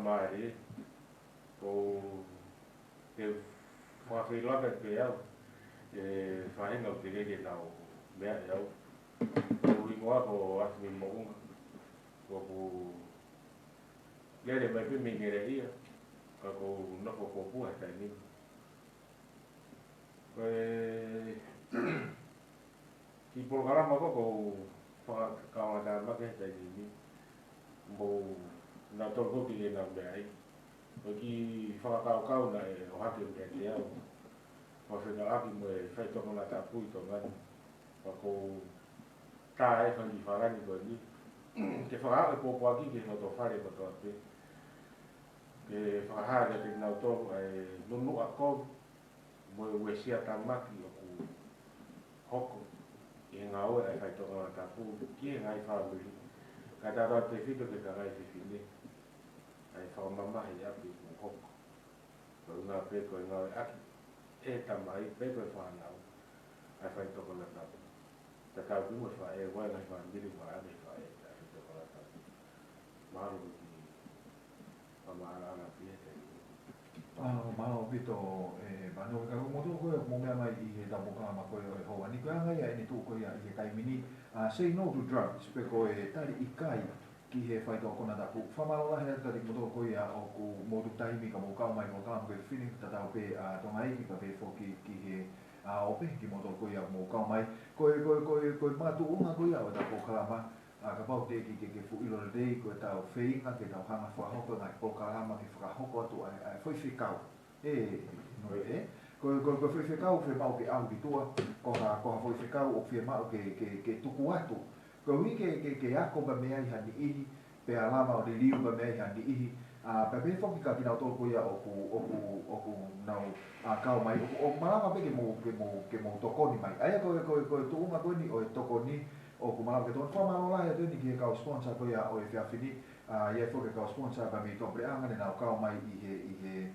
whamare ko te whawhiloka ke au e whahinga o te rege nao mea e au ko ingoa ko asmi mounga ko lere mai pimi ngere ia ko noko ko pua tai ni ko ki programa ko whakakawa make tai ni mo na toko ki le na mai o ki whakakau na e o hake me te au o whenga aki mo e whai toko na ta pui to ngani ko ta e whangi wharani ko ni ke whakaake pōpō aki ke no to whare ko to ape ke whakahare te nau tōru e nunu ako mo e wesia tamaki o ku hoko i ngā oe ai whai toko na ta pui ki e ngai whamiri ka tata te whito ke ka ngai whiwhine ai whaumamahi api mo hoko ko ngā peko e ngā aki e tamai peko e whanau ai whai toko na ta pui ta kau kumu e whae wai ngai whamiri mo ane whae ai whai toko na ta pui maru ki whamaaranga pia te Mao pito mano ka mo to ko mo mea mai I he tamoka ma ko e hoa ni ka ngai ai ni tu ko ia I he kaimini say no to drugs pe ko e tari ikai ki he whai tō kona tapu whamaro lahi ata tari mo tō ko ia o ku mo tu taimi ka mo kau mai mo kau ko feeling ta tau pe tonga iki ka pe fo ki he ope ki mo tō ko ia mo kau mai ko matu unga ko ia o ta ko kalama ka pau te ki fu ilo le dei ko tau whainga ke tau hanga whahoko ngai ko kalama ki whakahoko atu ai whai whikau no ko whai whikau whi mau ke au ki tua ko whai whikau o whi mau ke tuku atu ko hui ke ako ba mea I hani ihi pe alama o le liu ba mea I hani ihi pe pe whoki ka ki nau tōru ko ia o ku nau kau mai o malama pe ke mo tokoni mai aia ko tuunga koe ni o tokoni o ku malama ke tōna whamaro lai atu ni ki he kau sponsor ko ia o e whiawhini ia whoke kau sponsor ba mi tōpre anga ni nau kau mai I he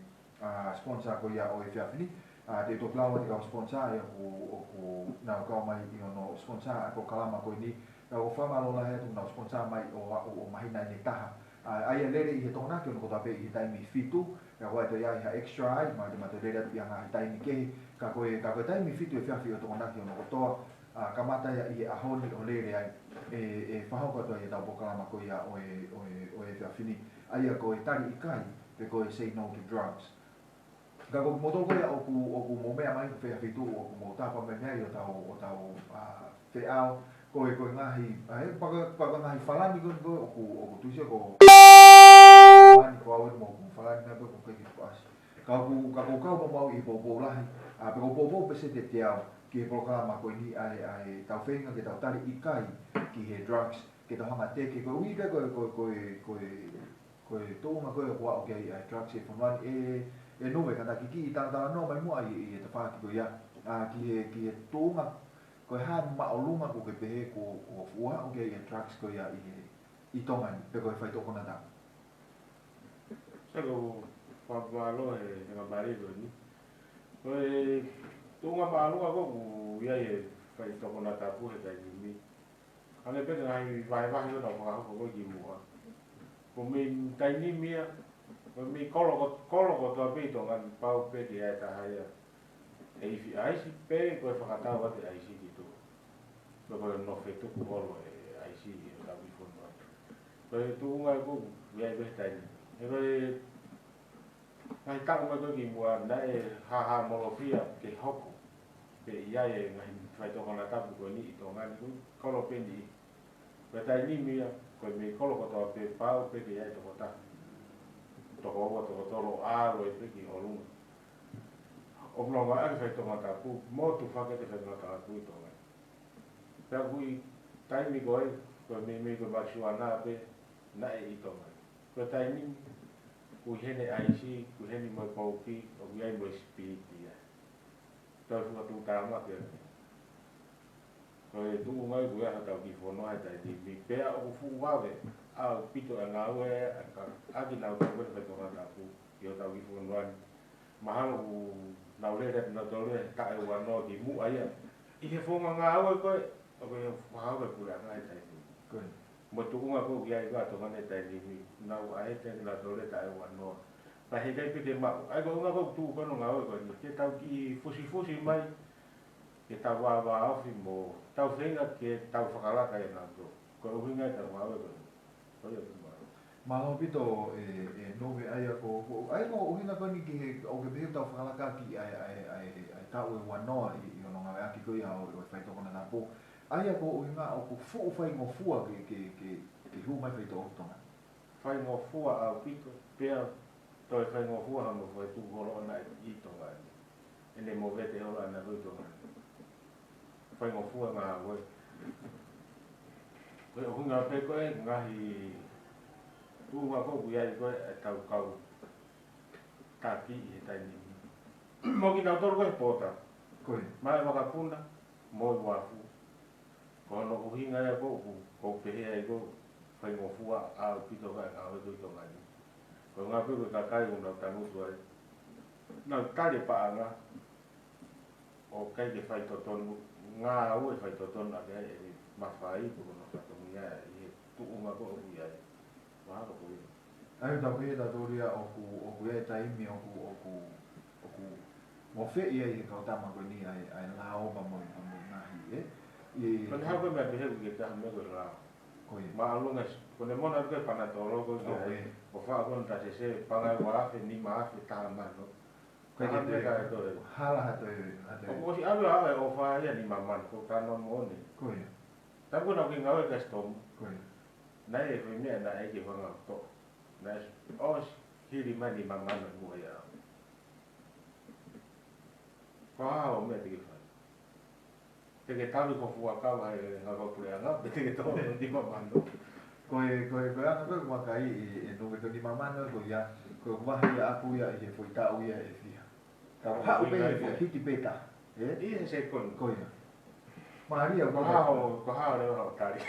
sponsor ko ia o e whiawhini te tō plaua ni kau sponsor ia o ku nau kau mai I ono sponsor ko kalama koe ni o whamaro lai atu nau sponsor mai o mahina ni taha aia lere I he tōna ki ono kota pe I he taimi fitu ka koe to ia I ha extra ai ma te lere atu I anga he taimi kehi ka koe taimi fitu e whiawhi o tōna ki ono kotoa ka mata ia I ahoni o lere ai e whahoko atu ai e tau pokalama ko ia o e whiawhini aia ko e tari ikai pe ko e say no to drugs ka ko mo toko ia o ku mo mea mai ko whiawhitu o ku mo tapa me mea I o tau whiao ko ngahi paka ngahi whalani ko o ku tuisia ko whalani ko au mo ku whalani mea pe ko keki kuasi ka ko kau mau I popo lahi pe ko popo pe se te te au ki he programa ko ni ai tau whenga ke tau tari ikai ki he drugs ke tau hanga teke ko ui pe ko tōnga koe kua o kei drugs e whanwani e nove kata ki tana no mai mua I te whaki ko ia ki he tōnga ko he hānu maolunga ko ke pehe ko fua o kei drugs ko ia I tonga ni pe ko he whai tōko na tau Sako whapalo e ngā marido ni koe tōnga mālunga ko ku ia e whai tōko na tapu he tai ni ane peke ngai vai o na whakahoko koe ki mua ko me tai ni mia ko me koloko toa pe tonga pau peke ai taha ia e iwi aisi pe koe whakatau ate aisi ki tō koe no whetuku holo e aisi e tau I whonua koe tōnga e koe ia e pehe tai ni e koe ngai taku mai koe ki mua na e haha molofia ke hoko pe ia e ngai whai toko na tapu koe ni I tonga ni koe kolo pe ni koe tai ni mia koe me koloko toa pe pau peke ia e toko taku toko oa toko tolo aro e peki holunga o mnonga ake whai toko na tapu mo tu whakete whai toko na tapu I tonga pea kui taimi koe koe me koe maksuana pe na e I tonga koe tai ni kui hene aisi, kui hene moi pauki, o kui ai moi spiriti ia. Tau fuka tu tāma kia. Koe tu ngai kui aha tau ki whonoa he tai mi pea o ku wawe, au pito a ngā ue, aki nau tau kweta whai tonga tāpu, I o tau ki whonoa ni. Mahalo ku nau lere na tau lere, ka e wanoa ki mu aia. I he whonga ngā ue koe, o koe whahawe kura ngā he tai mi. mo tu unga ko kia i ka to ngane tai ni na wa e te la to le tai wa no pa he kai pe ma ai ko unga ko tu ko no nga ko ni ke tau ki fusi mai ke tau wa afi mo tau whenga ke tau whakalaka e nā tō ko uhinga e tau ngā ko ko ia tu mai Malo pito nove ai ko ai ko uhinga ko ni ki o ke be tau whakalaka ki ai tau e wanoa i ono ngā aki ko ia o whai toko na po ai ko uhinga o ko fu whai ngo fua ke hu mai whai toko tonga whai ngō fua a pito pēr toi whai ngō fua ha mo whai tu holo ana i tonga ene mo vete hola ana hui tonga whai ngō fua ngā koe koe uhinga pe koe ngahi tu ngā koku iai koe e tau kau taki i he tai ni mo ki tau toro koe pōta koe mai wakapuna mo i wafu kono uhinga e koku ko pehea e koku whai ngō fua a pito kai ngā hui tonga ni ko ngā koe koe kakai unau tangutu ai nau tare paanga o kai ke whai totonu ngā au e whai totonu a kei e mawhai ko no whatongi ai e tu unga ko o iai wahaka ko i ai tau pe ta toria o ku e taimi o ku mo fe ia i ka tama ko ni ai la o ba mo ngahi Kon hau koe mea pehe ke taha mea koe rā koe ma alunga kone mona koe pana toro koe o wha akon ta se se pangai wa afe ni ma afe taha mano taha mea ka e tore hala hatu o si awe awe o wha ia ni mamano ko tano mo one koe tako na ki ngawe ka stomu koe nai e whi mea na eke whanga to nai o hiri mai ni mamano mua ia wha o mea te ki whai te ke tawi ko fua kau hai ngā kopure anga te ke tō ni mamano koe ana koe wakai e no ke ni mamano ko ia ko wahi aku ia e foi tau ia e fia ka ha u be hiti beta i se kon koe Maria ko ha le ho tari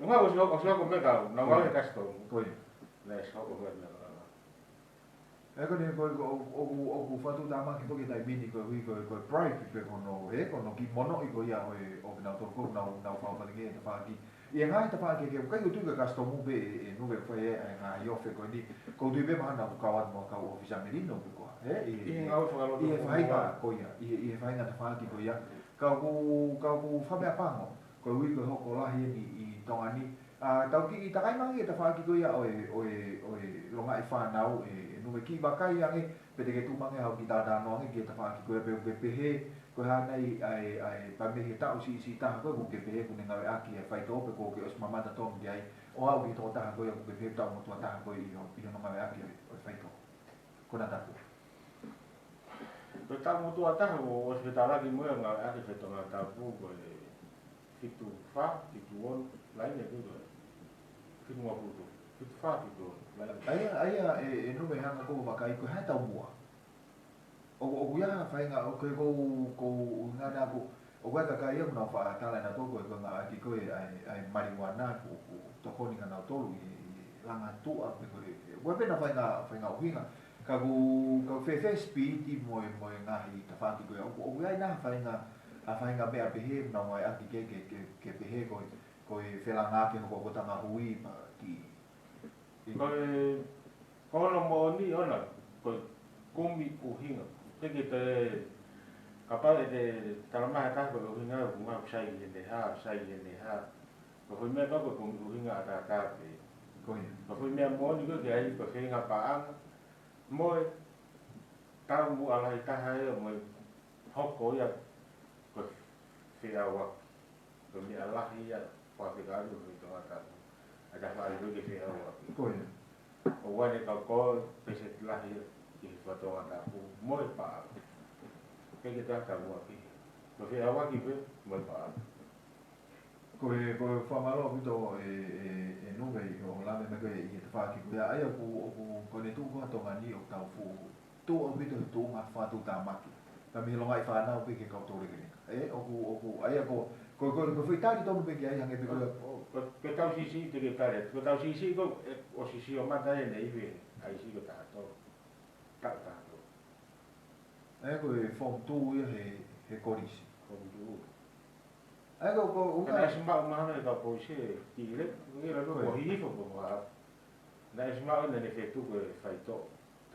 no ha o so ko me ka na wa ka sto koe le so ko me e ko ni ko fatu dama ki poki dai mini ko pride pe kono ki mono i ko ia o na to ko na fa fa ke fa ki e ngai ta fa ke kai tu ka sto mu be e no be fa e nga yo fe ko ni ko tu be ma na ka wa mo ka ofisa merino ko i nga o fa lo i fa ka ko ia i fa nga ta fa ki ko ia ka ku fa me pango ko wi ko ko la hi ni tonga ni tau ki i takai mangi e ta wha ki ko ia oe longa i whanau nume ki bakai ange pe te ke tu mangi hau ki tātā noange ki e ta wha ki ko ia pe uke pehe ko hana ai pamehe tau si taha koe uke pehe kune ngawe aki e whai tōpe ko ke os mamata tōmu ki ai o au ki tō taha koe uke pehe tau motua taha koe i hono ngawe aki o whai tō kona tapu ko tau motua taha o os petaraki moe ngawe aki whetonga tapu ko e fitu wha, fitu on, laine kuto fitu ngā puto, fitu wha fitu on aia e nume hanga ko wakai ko hai tau mua o kuia whainga o koe ko ngana ko o koe kakai ia kuna wha tala na toko e koe ngā aki koe ai marihuana ko tokoni ngana o tolu i langa tua pe koe koe pena whainga o hinga ka whewhe spiti moe ngahi ta whaki koe o kuia ina whainga mea pehe na mai aki ke pehe koe whelanga ke hoko tanga hui pa ki kono mo ni ona ko kumi uhinga teke te kapale te talamaha ka ko uhinga ko ngā sai ne ha ko hui me ko kumi uhinga ata ka pe ko hui me mo ni ko ke ai ko whenga paanga moe tau mu ala i taha e mo hoko ia ko whia wak ko mi alahi ia whawhikaru ko i tonga tapu aja whaari ko ke whia wak koe o wane ka ko pese lahi ki whatonga tapu moe paa ke taka mua ki ko whia waki pe moe paa koe whamaro pito e nuwe i o lame me koe i te whaki koe ai ko ne tū kua tonga ni o tau fu tū o pito he tū ngā whātū tā maki ka mi longa i whanau pe ke kau tōre kene ai ko whaitari tonu pe ki ai hange pe ko tau sisi te ke kare ko tau sisi ko o sisi o mata e nei we ai si ko tātou tātou koe whom tū ia he korisi ko tū ai ko Kana semba mana ka po se ki le ngi la ko hi fo po ha. Na semba na ne fe tu ko fai to.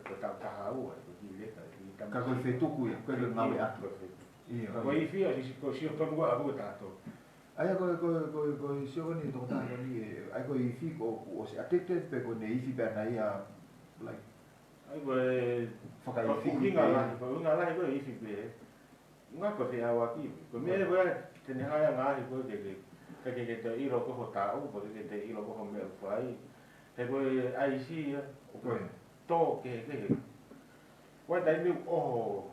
Ko ta ta ha u ki le ka ko fe tu ku ko le ngawe a. Iya. Ko i fi si ko si ko ngwa abu ta to. Ai ko si o ni to ta ni ai ko i fi ko o se addicted pe ko ne i fi ba na ia like ai ko fa ko fi ngala ko i fi be. Nga ko te awa ki. Ko me ko te ne ha nga ko ke te i ro ko ta u ko ke te i ro ko me fai. Te ko ai si ko to ke. Wa dai mi o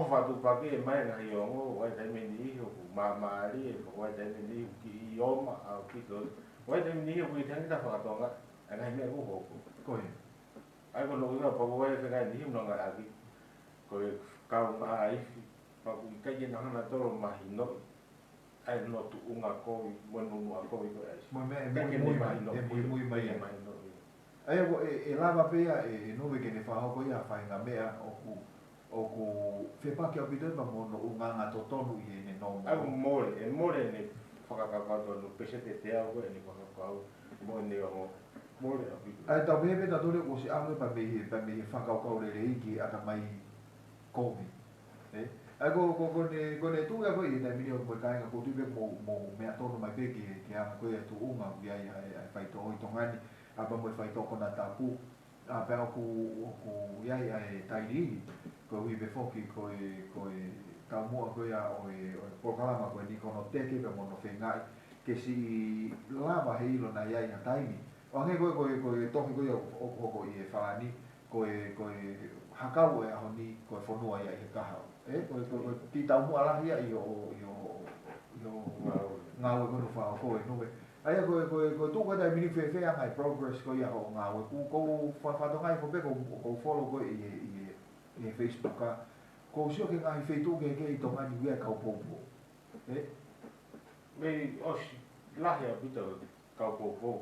fa tu pa ke mai na yo ngo wa dai mi ni ho ma ri ko wa dai mi ni ki yo ma a ki ko. Wa dai mi ni ko te ta fa to nga. Ai me ko ko. Ai ko lo nga pa ko wa ke ga ni no nga a ki. Ko ka ma ai paku ka ye na na toro mahi no ai no tu unga ko mo no ko ko ai mo me mai ai ko e lava pe no ve que ne fa ko ia fa nga mea o ku fe pa ke obito ma mo no unga nga to tonu ye ne no ai more ne fa ka to no pese te au ne ko mo ne o more ai ta be ta dole o si ame pa me fa ka ko le ki ata mai ko ai ko ne tu ko i na mini o ko kai ko tu be mo me ato no mai pe ki a ko e tu unga ya fai to i to ngani a ba mo fai to ko na tapu a pe ku ya tai ri ko wi be foki ko ta mo ko ya o programa ko ni ko no te ke be mo no fe ngai ke si lava he lo na ya taimi o nge ko to ko i fa ni ko hakau e aho ni ko fonua ia i kaha ko ti tau mo ala ia i o ngau ko no fa ko no ve ai ko tu ko dai mini fe anga progress ko ia o ngau ko fa to ngai ko be ko follow ko i Facebook ka ko sio ke ngai fe tu ke to ngani ia ka po me os la ya bito ka po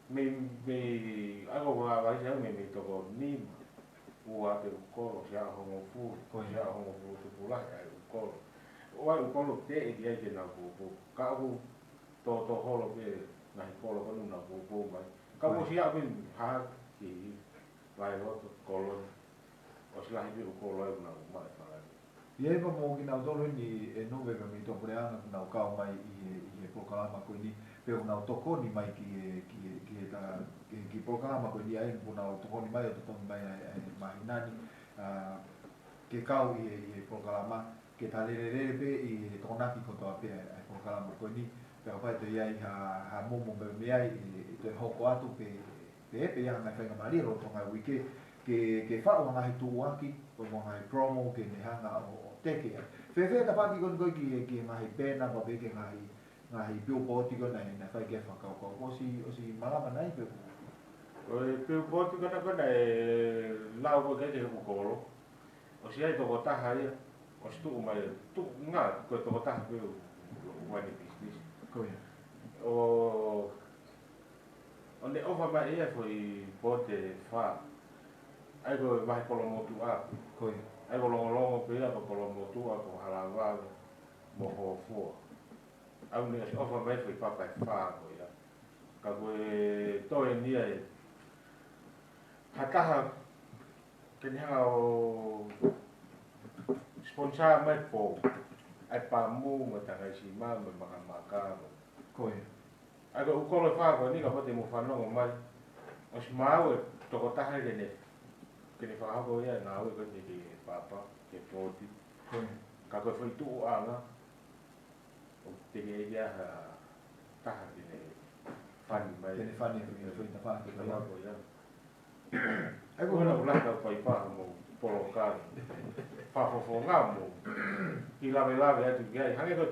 me ago va ya me to ko ni ua te ukolo sia hongo fu sia hongo fu te pula ai ukolo o ai ukolo te e dia ke na fu ka u to holo ke na ukolo ko na fu mai ka mo sia bin ha ki vai lo to kolo o sia hi ukolo ai na mai fa ye ba mo ki na dolo ni e no ve mi to preana na ka mai i programa ko ni pe una tokoni mai ki programa ko ni ai una tokoni mai to mai mai nani ke kau i programa ke tale pe i tonaki ko to pe ai programa ko ni pe pa to ia ha mo me ai to hoko atu pe ia na fa ngari ro to ngai wiki ke fa o ngai tu waki ko ngai promo ke ne hanga o teke fe ta pa ki ki ngai pe na ba be ke ngai billboard ko na fa ke fa ko si malama nai pe o billboard ko na e lau ko ke ko o si ai to ko ta hai o stu mai tu nga ko to ta pe o ni business ko o onde o fa mai e foi bote fa ai ko vai ko lo motu a ko ai ko lo pe ko lo motu a ko halava mo ho fu au ne o fa mai foi pa fa ko ya ka ko to e ni ai hataha ke ni o sponsor mai po ai pa mu mo ta ngai si ma mo maka ko ai ko ko lo fa ko ni ka pote mo fa no mai o si mau to ko ta hai ne ke ni fa ko ya na o ko ni papa ke poti ka ko foi tu anga o te ge ya ta ha ni fan mai te fan ni foi ta fa ke ko ya ai ko na ula ka pai pa mo polo ka fa fo nga mo i la atu gai hange ko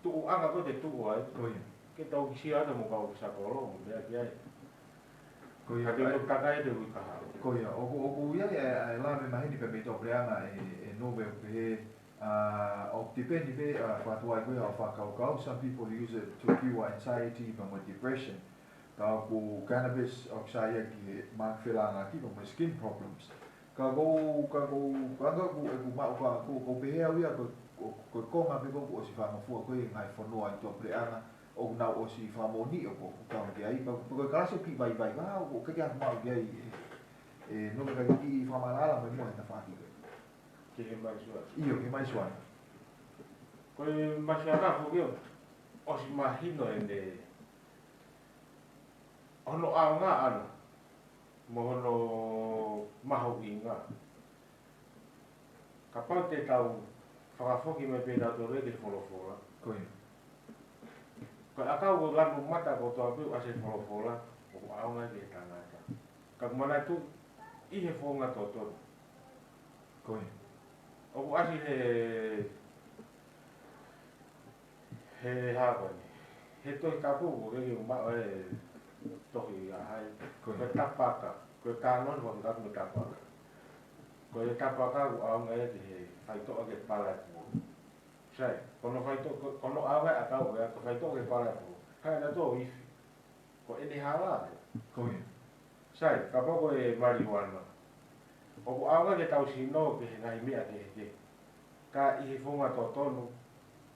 tu anga ko te tu ai ko ke tau ki sia mo ka o sa ko lo mo ya gai ko ka te ka kai te ka ko ya o ya la me mai ni pe me to preana e no ve pe o depende be fa tu ai ko fa ka some people use it to cure anxiety even with depression ka ko cannabis oxide ki mak filanga ki ko skin problems ka go ma ko be ya ko ko konga pe ko o si fa mo ko ngai fono ai to preanga o na o si fa mo ni o ko ka ke ai pa ko ka so pi vai vai ga o ke ka ma ge ai no me ka ki fa malala me mo ta fa ki ke mai sua io che mai suona ko ma sia na fu yo o si mahino ende ono anga ana mo no maho inga kapau te tau whakafoki me pēnā tō reke wholofora. Koe. Koe akau ko lanu mata ko tō apu ase wholofora, o aunga ke tangata. Ka kumana tu i he whonga tō tōru. Koe. O ku asi he hākoni. He tohi tapu ko reke umao e tohi ahai. Koe tapaka. Koe kānon waki kaku me tapaka. Ko e tapaka ku aunga e te he whaitoa ke palapu. Sai, kono whaitoa, kono aunga e akau e ako whaitoa ke palapu. Kai na tō iwi. Ko ene hala e. Koe. Sai, ka poko e marihuana. O ku aunga ke tau sino ke he ngai mea ke he ke. Ka i he whunga tō tonu.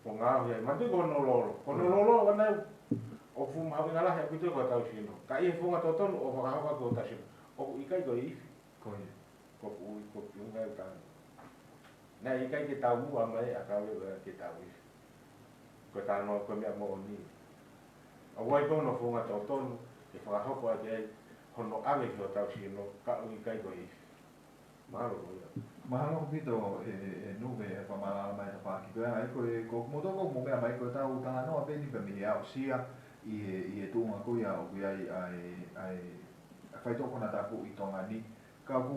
Ko ngāhu e, matu kono lolo. Kono lolo wana o fuma hau ngala he kutu ko tau sino. Ka i he whunga tō tonu o whakahoka ko tasino. O ku ikai ko iwi. Koe. Ko unga e tāna. Nā i kai ke tau mua mai a kau e ke tau i. Ko tāno ko mea mo ni. A wai kono whunga tau tonu, e whakahoko a te ai, hono ame ki o tau sino, ka i kai ko i. Mahalo ko ia. Mahalo ko pito nuve e whamalala mai ta pāki. Koe ai koe, ko motoko mo mea mai koe tau tāna noa peni pe mihi au sia, i e tūnga koe au koe ai whaitoko na tāku i tonga ni. Kau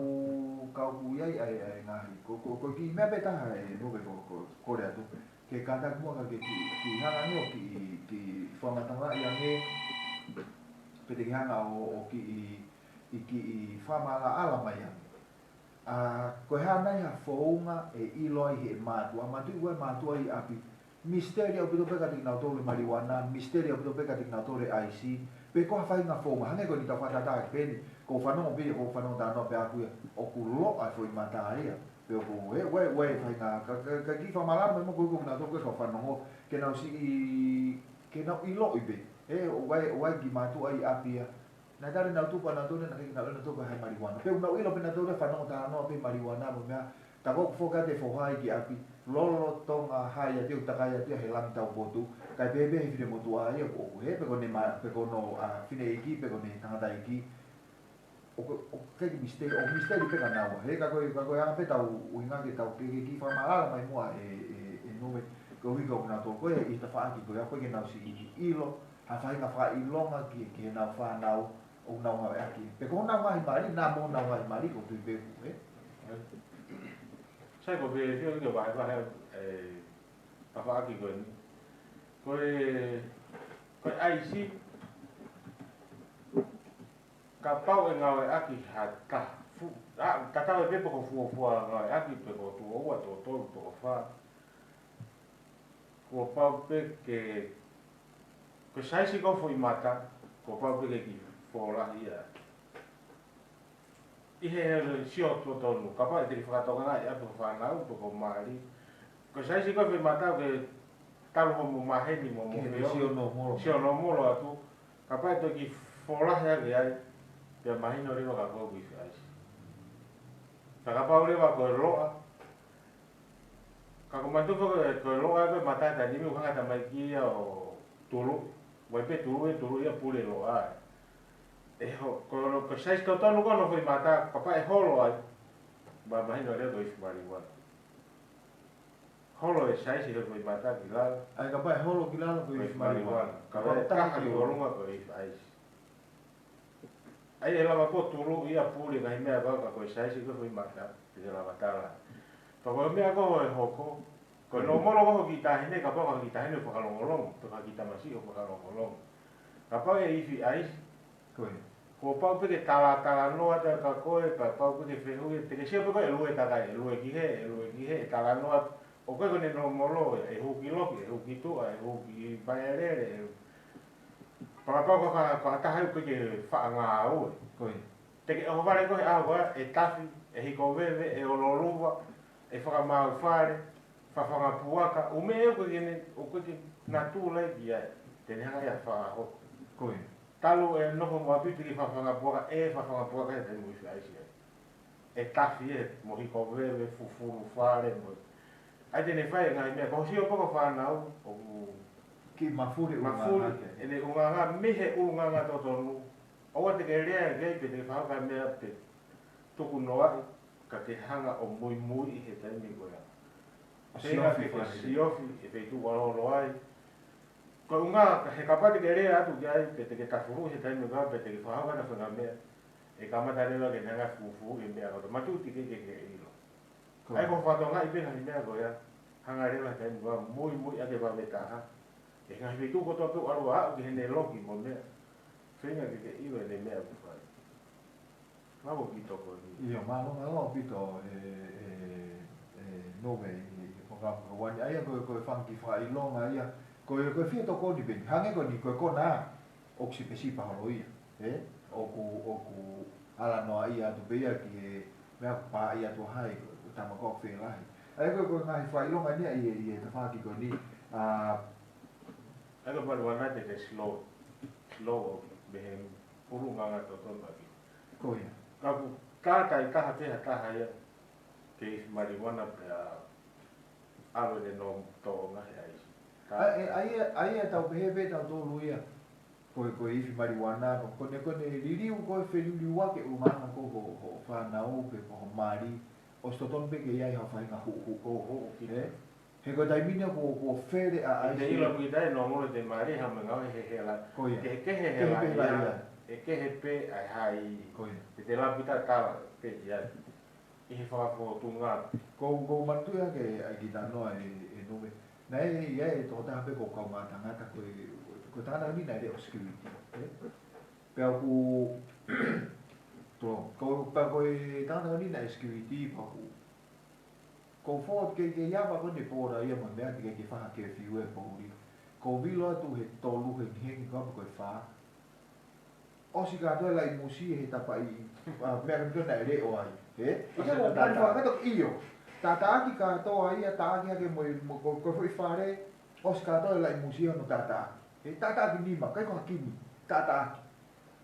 iai ai ngahi ko ki mea pe taha e nuwe ko kore atu ke kata mua ka ki hanga no ki whamatanga i ange pete ki hanga o ki whamala ala mai ange ko hea nei ha whaunga e iloi he mātua matu ue mātua i api misteri au pito peka tik nau tore marijuana misteri au pito peka tik nau tore IC pe ko hawhai ngā whaunga hange ko ni tau whatata ki peni ko whanongo pia ko whanongo tāno pe aku ia o ku lo ai foi mata ia pe o ku e wai whai ngā ka ki whamalama mo ko na tō ko whanongo ke nau si ke nau i lo i pe o wai ki mātu ai apia na tare nau tupa na tōne na kei nau ena tōka hai marihuana pe nau ilo pe na tōne whanongo tāno pe marihuana mo mea ta ko foka te fohai ki api lolo tonga hai a tiu takai a tiu he langi tau potu kai pepe he whine motu a ia ko he pe ko ne pe ko no whine iki pe ko ne tangata iki o ke misteri pe ka naua he ka koe anga pe tau uinga ke tau ke ki whamalala mai mua e nume ko wiko kuna tō koe i ta whaaki koe a koe ke nau si ilo ha whainga wha ilonga ki he nau whanau o nau ngau e aki pe ko nau ngahi mari nā mō nau ngahi mari ko tui peku Sai ko pe fio ke vai vai pa whaaki koe ni. Koe IC ka pau e ngau e aki ha ta fu ta tau e pepo ko fua ngau e aki pe ko tu oua tō tōru pe ko wha ko pau pe ke ko saisi ko fui mata ko pau pe ke ki wholahi ia i he sio tō tonu ka pau e te ki whakatoka ngai a pe ko whanau pe ko maari ko saisi ko fui mata ke taru mo maheni mo sio no molo atu ka pau e te ki wholahi ake ai Pia mahino rewa ka kōku i whiaisi. Whakapau rewa koe roa. Ka kumantuko koe roa e koe matata nimi ukangata mai kia o turu. Wai pe turu ia pule roa e. E ho, ko sais tau tonu kono whi mata, papa e holo ai. Ba mahino rewa koe i whimariwa. Holo e sais i koe mata ki lala. Ai ka pai holo ki lala koe i whimariwa. Ka pai kaha ki orunga koe i whiaisi. Ai e lava ko turu ia puli ngai mea ka ko saisi ko fui mata te lava tala. Pa ko mea ko e hoko. Ko no molo ko ki tahine ka pa ki tahine ko kalongolong, to ka kita masi ko kalongolong. Ka pa e ifi ais ko ko pa pe ke tala no ata ka ko e pa pe ke fehu te ke sia pe ko e lue ta kai, lue ki he tala no o ko ne no molo e hu ki lo e hu ki tu e hu ki pa ere Papa ko ata hai ko ke fa nga o ko te ke o vale ko a e tafi e hiko veve e ololuva e fa ma fare whawhanga puaka, o me ko kene, o ko ke na tūlai ki ai, tene hanga ia whaho. Koe. Talo e noho mua pitu ki whawhanga puaka, whawhanga puaka e tene muisu aisi ai. E tafi e, mohi ko wewe, fufuru, whare, mo. Ai tene whai ngai mea, ko si o poko whanau, o Ki mafuri mafuri, ene unganga, mihe unganga totonu, oa te ke rea e gei pe te whawhanga mea pe, tuku noa, ka te hanga o mui mui i he taimi koea. Tenga ke siofi e peitu walolo ai. Ko unga he kapati ke rea atu kia pe te ke tafuru he taimi koea pe te ke whahanga na whanga mea. E kamata rewa ke nanga fufu e mea koto. Matuti ke ilo. Ai ko whatonga i pena hi mea koea. Hanga rewa taimi koea mui mui ake wa metaha. E ngai peitu koto apu arua au ki hene loki mo mea. Whenga ke ilo e ne mea kufai. Mamo ki toko ni. Iyo, malo pito nove ko wani ai ko fanki fa ilonga ia ko fie to ko ni ben hange ko ni ko na oksi pesi pa hoi oku ala no ia tu beia ki me pa ia tu hai tama ko fe lai ai ko ngai fa ilonga ni ai te fa ki ko ni ai ko wana te slow behem puru nganga to ki ko ia kaku kai kaha te kaha ia ke marijuana pe alo de no to nga ai tau behebe tau to luia ko ifi marijuana ko ne riri ko fe liwa ke umana ko fa na o pe ko mari o sto ton pe ke ai ha fa nga hu he ko dai minia ko fere a ai de ilo ki dai no mo de mari ha me nga he la ke he la e ke he pe ai hai ko te la pita ka pe ya i fa fo tunga ko mantu ya ke ai ki no e nove nei ye to ta pe ko ma tanga ta ko ta na ni na de security pe ku to ko pa ko ta na ni na security pa ku ko fo ke ya ba ko ni po ra ia mo me ke fa ke fiu e po ri ko vi lo tu he to lu he ni ko fa o si ka to la i musi he ta pa i me ko na re o ai ika mo pa fa ka to io tata ki ka to ai ta ki ke mo ko foi fare o si ka to la i musi no tata tata ki ni ma kai ko ki ni tata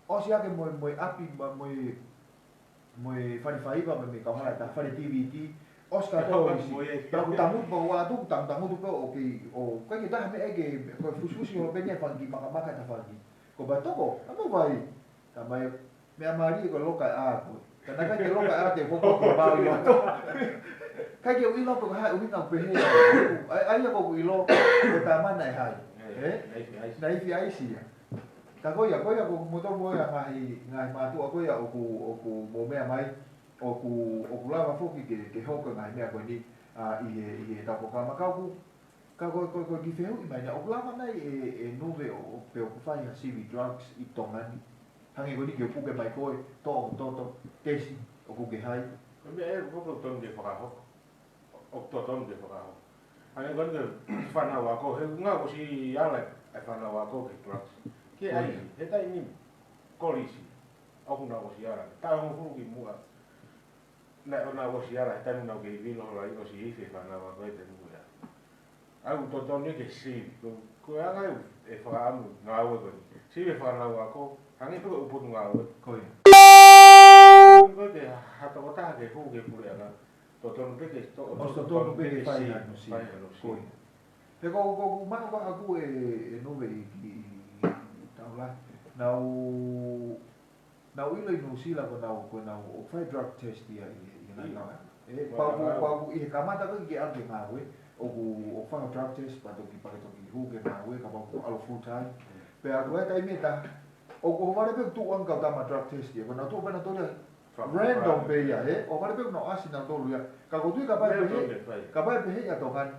o si ke mo api mo fari fai ba me ka hala ta fari tvt o si ka to si ta ku tamu po wa tu tamu tu ko o kai ki ta me ke ko fususi o benya fa ki maka ta fa ki ko ba to ko amo vai ta mai me amari ko loka a ko kana ka ke loka a te ko ba yo kai ke wilo ko ha umi na pe he ai ko wilo ko ta mana hai nai fi ai si ta ko ya ko mo to mo ya ngai ma tu ko ya o ku mo me mai o ku lava foki ke ho ko ngai me ko ni i ta ko ka ma ko ki feu i mai o ku lava nai nove o pe o ku fai CV drugs i tongani hangi ko ni ke pu ke mai ko to tesi o ku ke hai me e ko to de fa ho o to de fa ho hangi ko de fa na wa ko he nga ko si ala e fa na wa ko ke drugs ke ai e tai ni kolisi o ku na ko si ala ta ho fu ki mua na ona ko si ala ta na ke vi no la ko si fe fa na wa ko te mu ya ai to ni ke si ko ala e fa amu na wa ko si fe fa na wa ko hangi ko upu nga wa ko ko te hata ko ta ke fu ke pure ana to pe ke to pe ke fai no si ko pe ko ma ko aku no ve ki taula now ilo no si la ko o fai drug test ya na pa i kamata ko ki arte nga we o fa drug test pa to ki hu ke na we ka ba alo full time pe a ko ta imeta o ko vale pe tu an ka ma drug test ya na to na to random pe ya o vale pe no asi na to ya ka ko tu ka ba pe ya to kan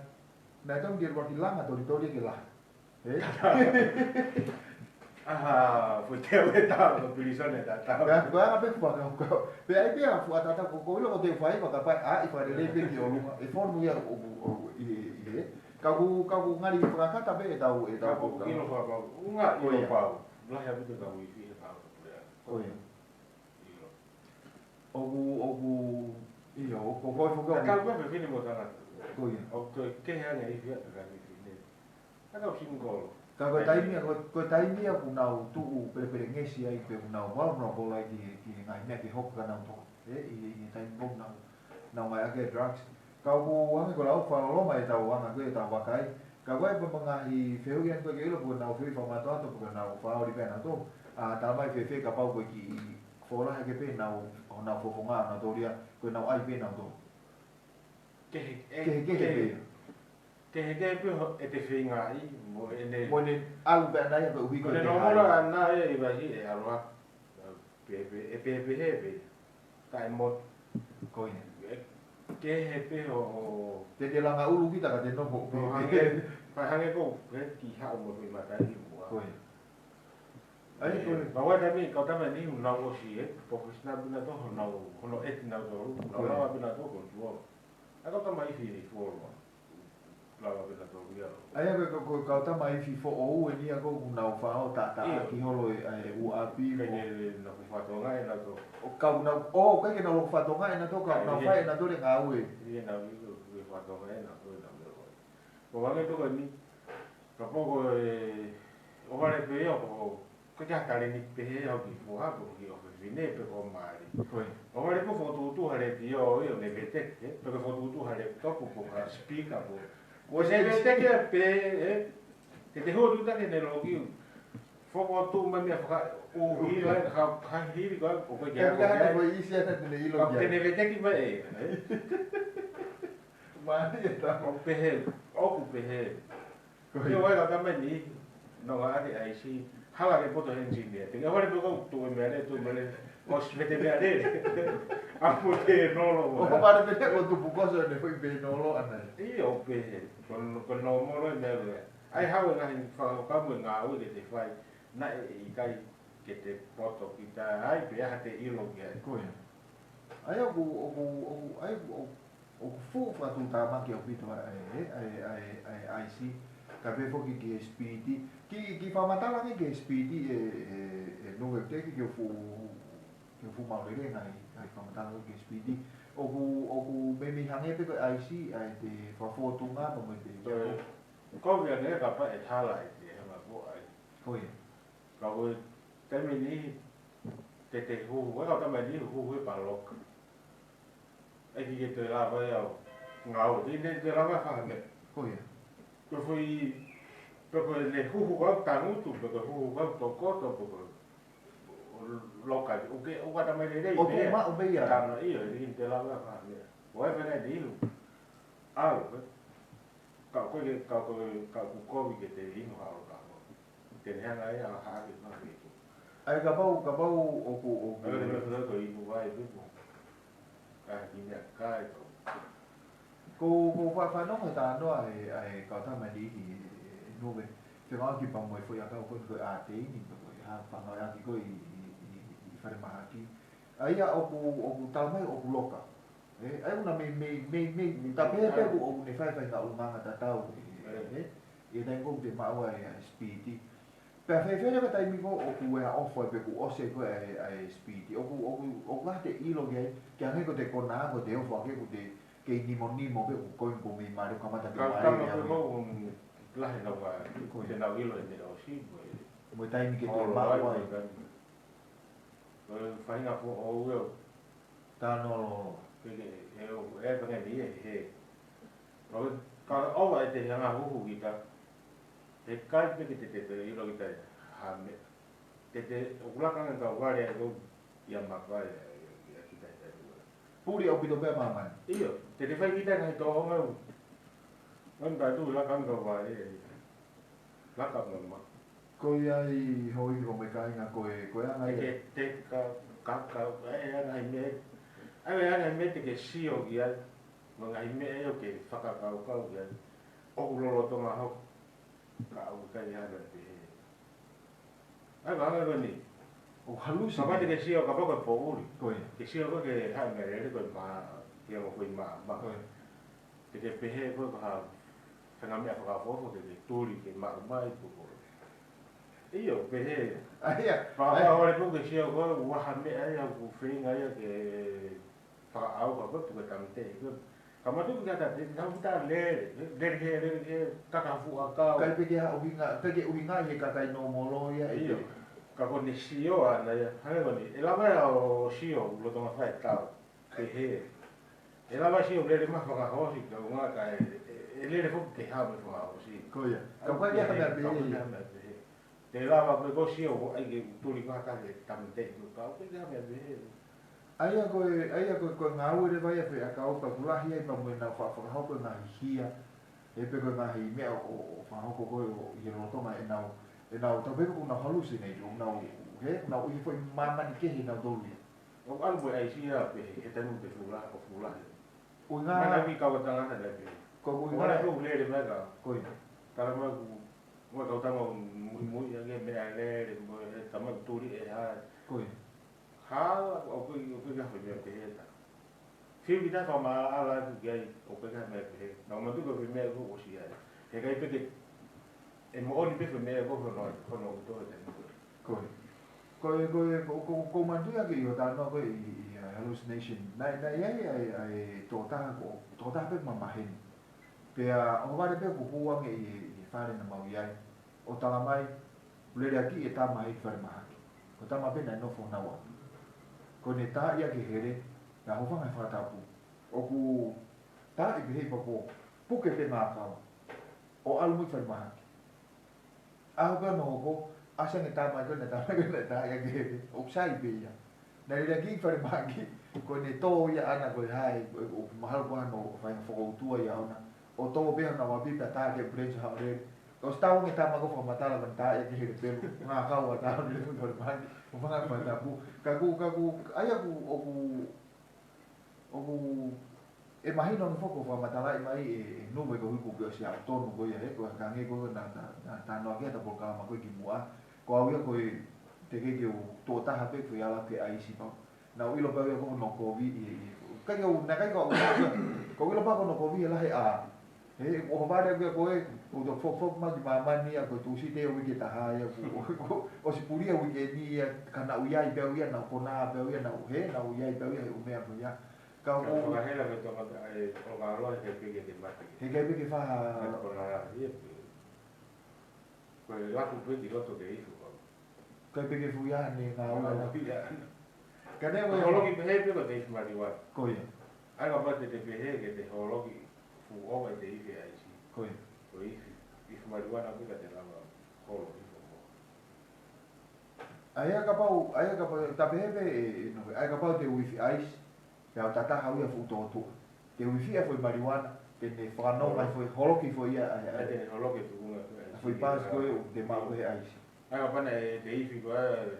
na to ngi ro ki langa to ke la foi te o ta no pilisone ta ya ko a pe ko pe ai pe a fu ata ko lo te fai ko ka pa i fa le pe ki o lu e for mu ya o ka ku ngari fra ka ta be ta o ko ki no fa pa unga i pa la ya bitu ka wi fi pa ko ya o iyo ko fo ka ka pe fini mo ta Koia. O ke hanga I fia ka ni fine. Aka single. Ka ko taimia ku nau tu pere ngesi ai pe nau warna bola ki ngai me ki hok kana to. I taim bom nau mai ake drugs. Ka ku anga ko lau fa lo mai tau anga ko ta wakai. Ka wai pa manga I feu yan ko ke lo ku nau feu fa ma to to ko nau fa ori pena to. A ta mai fe ka pau ko ki fora ha ke pe nau nau fo fonga na to ria ko nau ai pe nau to. Ke Ke pe e te whinga I mo ene. mo ni alu pe na ya ko wi ko Ko te no mora na e I wahi e aroa. Pe he. Kai mo ko ke he pe o te langa ulu kita ka te no mo o hange hange ko ki ha mo mi mata I mo. ko ai ko Ma wa tami ka tama ni un na o si e professional bina to no et na do no bina to ko tuo. Aka tama I fi fo Lava bina to ia. ai ko ka ta mai fi fo o ni a ko na fa o ta ki holo ai u a pi Ke na ku fa to ngai na to. o ka na o ka ke na lo fa to ngai na to ka na fa na to le nga u Ia na vi ku fa to ngai na to na me. Ko va to ni ka poco o vale pe o ko ja ka le ni pe o ki fo ha ko ki o vine pe ko mai. ko O vale ko fo tu hale ti o ne vete pe ko fo tu hale to ko ka speaker bo. O se vete ke pe que te hodu ta ke ne lo ki fo ko tu me me fa o hi la ha hi ko ko ya ja ko i sia ta ne i lo ko te ne vete ki va ma ni ta o pe he o ku pe he ko yo vai ka me ni no ga ai si hala ke poto engineer te ga vale pe ko tu me ale tu me le o se vete me ale a putte no lo o pa de te ko tu bu ko so ne foi be no lo ana io pe con no mo lo me ai ha ga ni fa ka mo nga o ke te fai na I kai ke te poto ki ta ai pe ha te ilo ke ko ai ai o fu fa tu ta ma ke o pito ai si ka be fo ki speedy ki fa matala ni ke speedy no te ki fu ma le ai fa matala ki speedy o ku me mi hange pe ai si ai te fa fo tu nga mo te ko vi ne ka pa e thala I te ma ko ai ko ka o te me ni te hu wa ka me ni hu pa lo e ki te la va ya nga o ti ne te la va fa me ko ko foi pero le hu ga ta nu tu pero hu ga to ko to ko local o que o ga me le o tu ma o be ya ta no io ni te la va fa me o e vene di lu algo ka ko ke te ino ha o ka te ne hanga ia ha ki no ki ai ka bau o ai me fa ko I bu vai bu ka ki ne ka ko fa no ta no ai ka ta ma di no be te va ki pa mo foi aka ko a te ni ko ha pa no ya ki ko I fa ma ki ai o ku ta mai o ku loka ai una me ta pe o ne fa ka o manga ta tau e dai ko te ma wa speedy per fe ka tai mi ko o ku e ofo pe ku o se ko ai speedy o ku te ilo ke ane ko te kona ko te ofo ke ku te ke ni mo pe ko ko mi ma ka mata ka ka no ko un la no va ko te na vilo de o si mo tai mi ke te ma wa fai na po o eu ta no ke eu e pa ni he no ka o va te hanga hu ki ta te kai pe ke te ilo ki ta ha me te o la ka ka wa le go ya ma va ya ki ta puri o pito pe ma man io te fai ki ta na to o meu non da tu la ka va la ka ma ko ai hoi ko me kai nga ko anga ke te ka e ana me ai ana me te ke si o ia mo ngai me e o ke whaka ka ia o lolo to ma ho ka o ka ia na te ai va ga ni o halu sa va te ke si o ka ko po uri ko ke si o ke ha me re ko ma ia mo ko ma ma te ke pe he ko ha whanga mea whakafofo ke tūri ke mai puko. Iyo, pe he. Aia. Pāpā hore puke sia koe, waha mea ia ku whenga ia ke whakaau ka koe puke tamte. Ka Kama tu kita le kakafu aka. Kai peke ha uhinga he kakai no molo ia e. Iyo. Kako ni sio ana ya. Hango ni. Elama ya o sio lo toma fai tau. Ke he. Elama sio le ma fa ka hosi ka uma ka ele fo ke ha me fo ha hosi. Koia. Ka pa ia ka be. Te lava pe ko sio ai ke tuli ka ka le tamte ka pe ka me be. Aia ko ngau re vai pe aka o ka kulahi ai pa mo na fa ho ko na hia. E pe ko na hi me o fa ho ko o i ro toma e nau ta be ko na hallucinate o nau he na o i foi mama ni ke na doli. O albo ai sia pe e tanu pe fula ko fula. O Na vi ka wata na le pe. Ko Ko na ko le le mega. Ko Tara ma ku mo ka tama mu ya ge me ale mo tama turi e ha. Ko Ha o ko ga fe me pe eta. Fi vi ta ma ala tu gai o pe ga me pe. Na mo tu ko fe me ko o sia. E ga pe ke e mo oni pe fe me ko no to te. Ko mandu ya ke yo ta no ko i hallucination. Na ai to ta pe mama hen. Pe o va pe ko ua nge i fare na mau ia. O tala mai le aki e ta mai fare ma. Ko ta ma pe na no fo na wa. Ko ne ta ia ke here na ho fa fa ta pu. O ku ta i be pa po. Pu ke pe ma ka. O al mu fare ma. A ho no ko asa nge ta mai ko na ta ia ke o sai be ia. Na le aki fare ma ki ko ne to ia ana ko hai o mahal ko no fa fo tua ia ona. O to be na wa bi ta ke preso ha re. Ko sta nge ta ma ko fa mata la ta ia ke here pe nga ka wa ta le ko ma. O fa ma ta pu ka ku ai ku imagino un poco fa matala mai e no me ko ku sia autónomo ko ia ko ka nge ko na no ke ta por kala ma ko ki mua ko au ko te ke o to ta ha pe ko ya la ke ai si pa na u lo pa ko no ko vi ka yo na ka ko lo pa ko no ko vi la he a e o va de ko o do fo ma di mama ni a ko tu si te o ki ta ha ya ko o si puria o ki ni kana u ya i pe u ya na ko na pe u ya na u he na u ya i pe u ya u me a ya ka o ga hela que toma o ga lo que pique de mate. He ke ke fa Ko na ie. Ko la ku pe di loto ke ifu. Ka pe ke fu ya ni na o na pia. Ka ne Ko lo ki pe pe ko te ifu mari wa. Ko ya. Ai ga pa te pe he ke te ho ki fu o ga te ifu ai si. Ko ya. Ko ifu mari wa na ku te la ho lo ifu. Ai ka pa ta pe no ai ka pa te wifi ice. Ya tata hau ia fu to. Te wifi foi marijuana, te ne whanau mai foi holoki foi ia Ai te holoki tu kunga. foi pas ko te mau he ai. Ai ga pana te ifi ko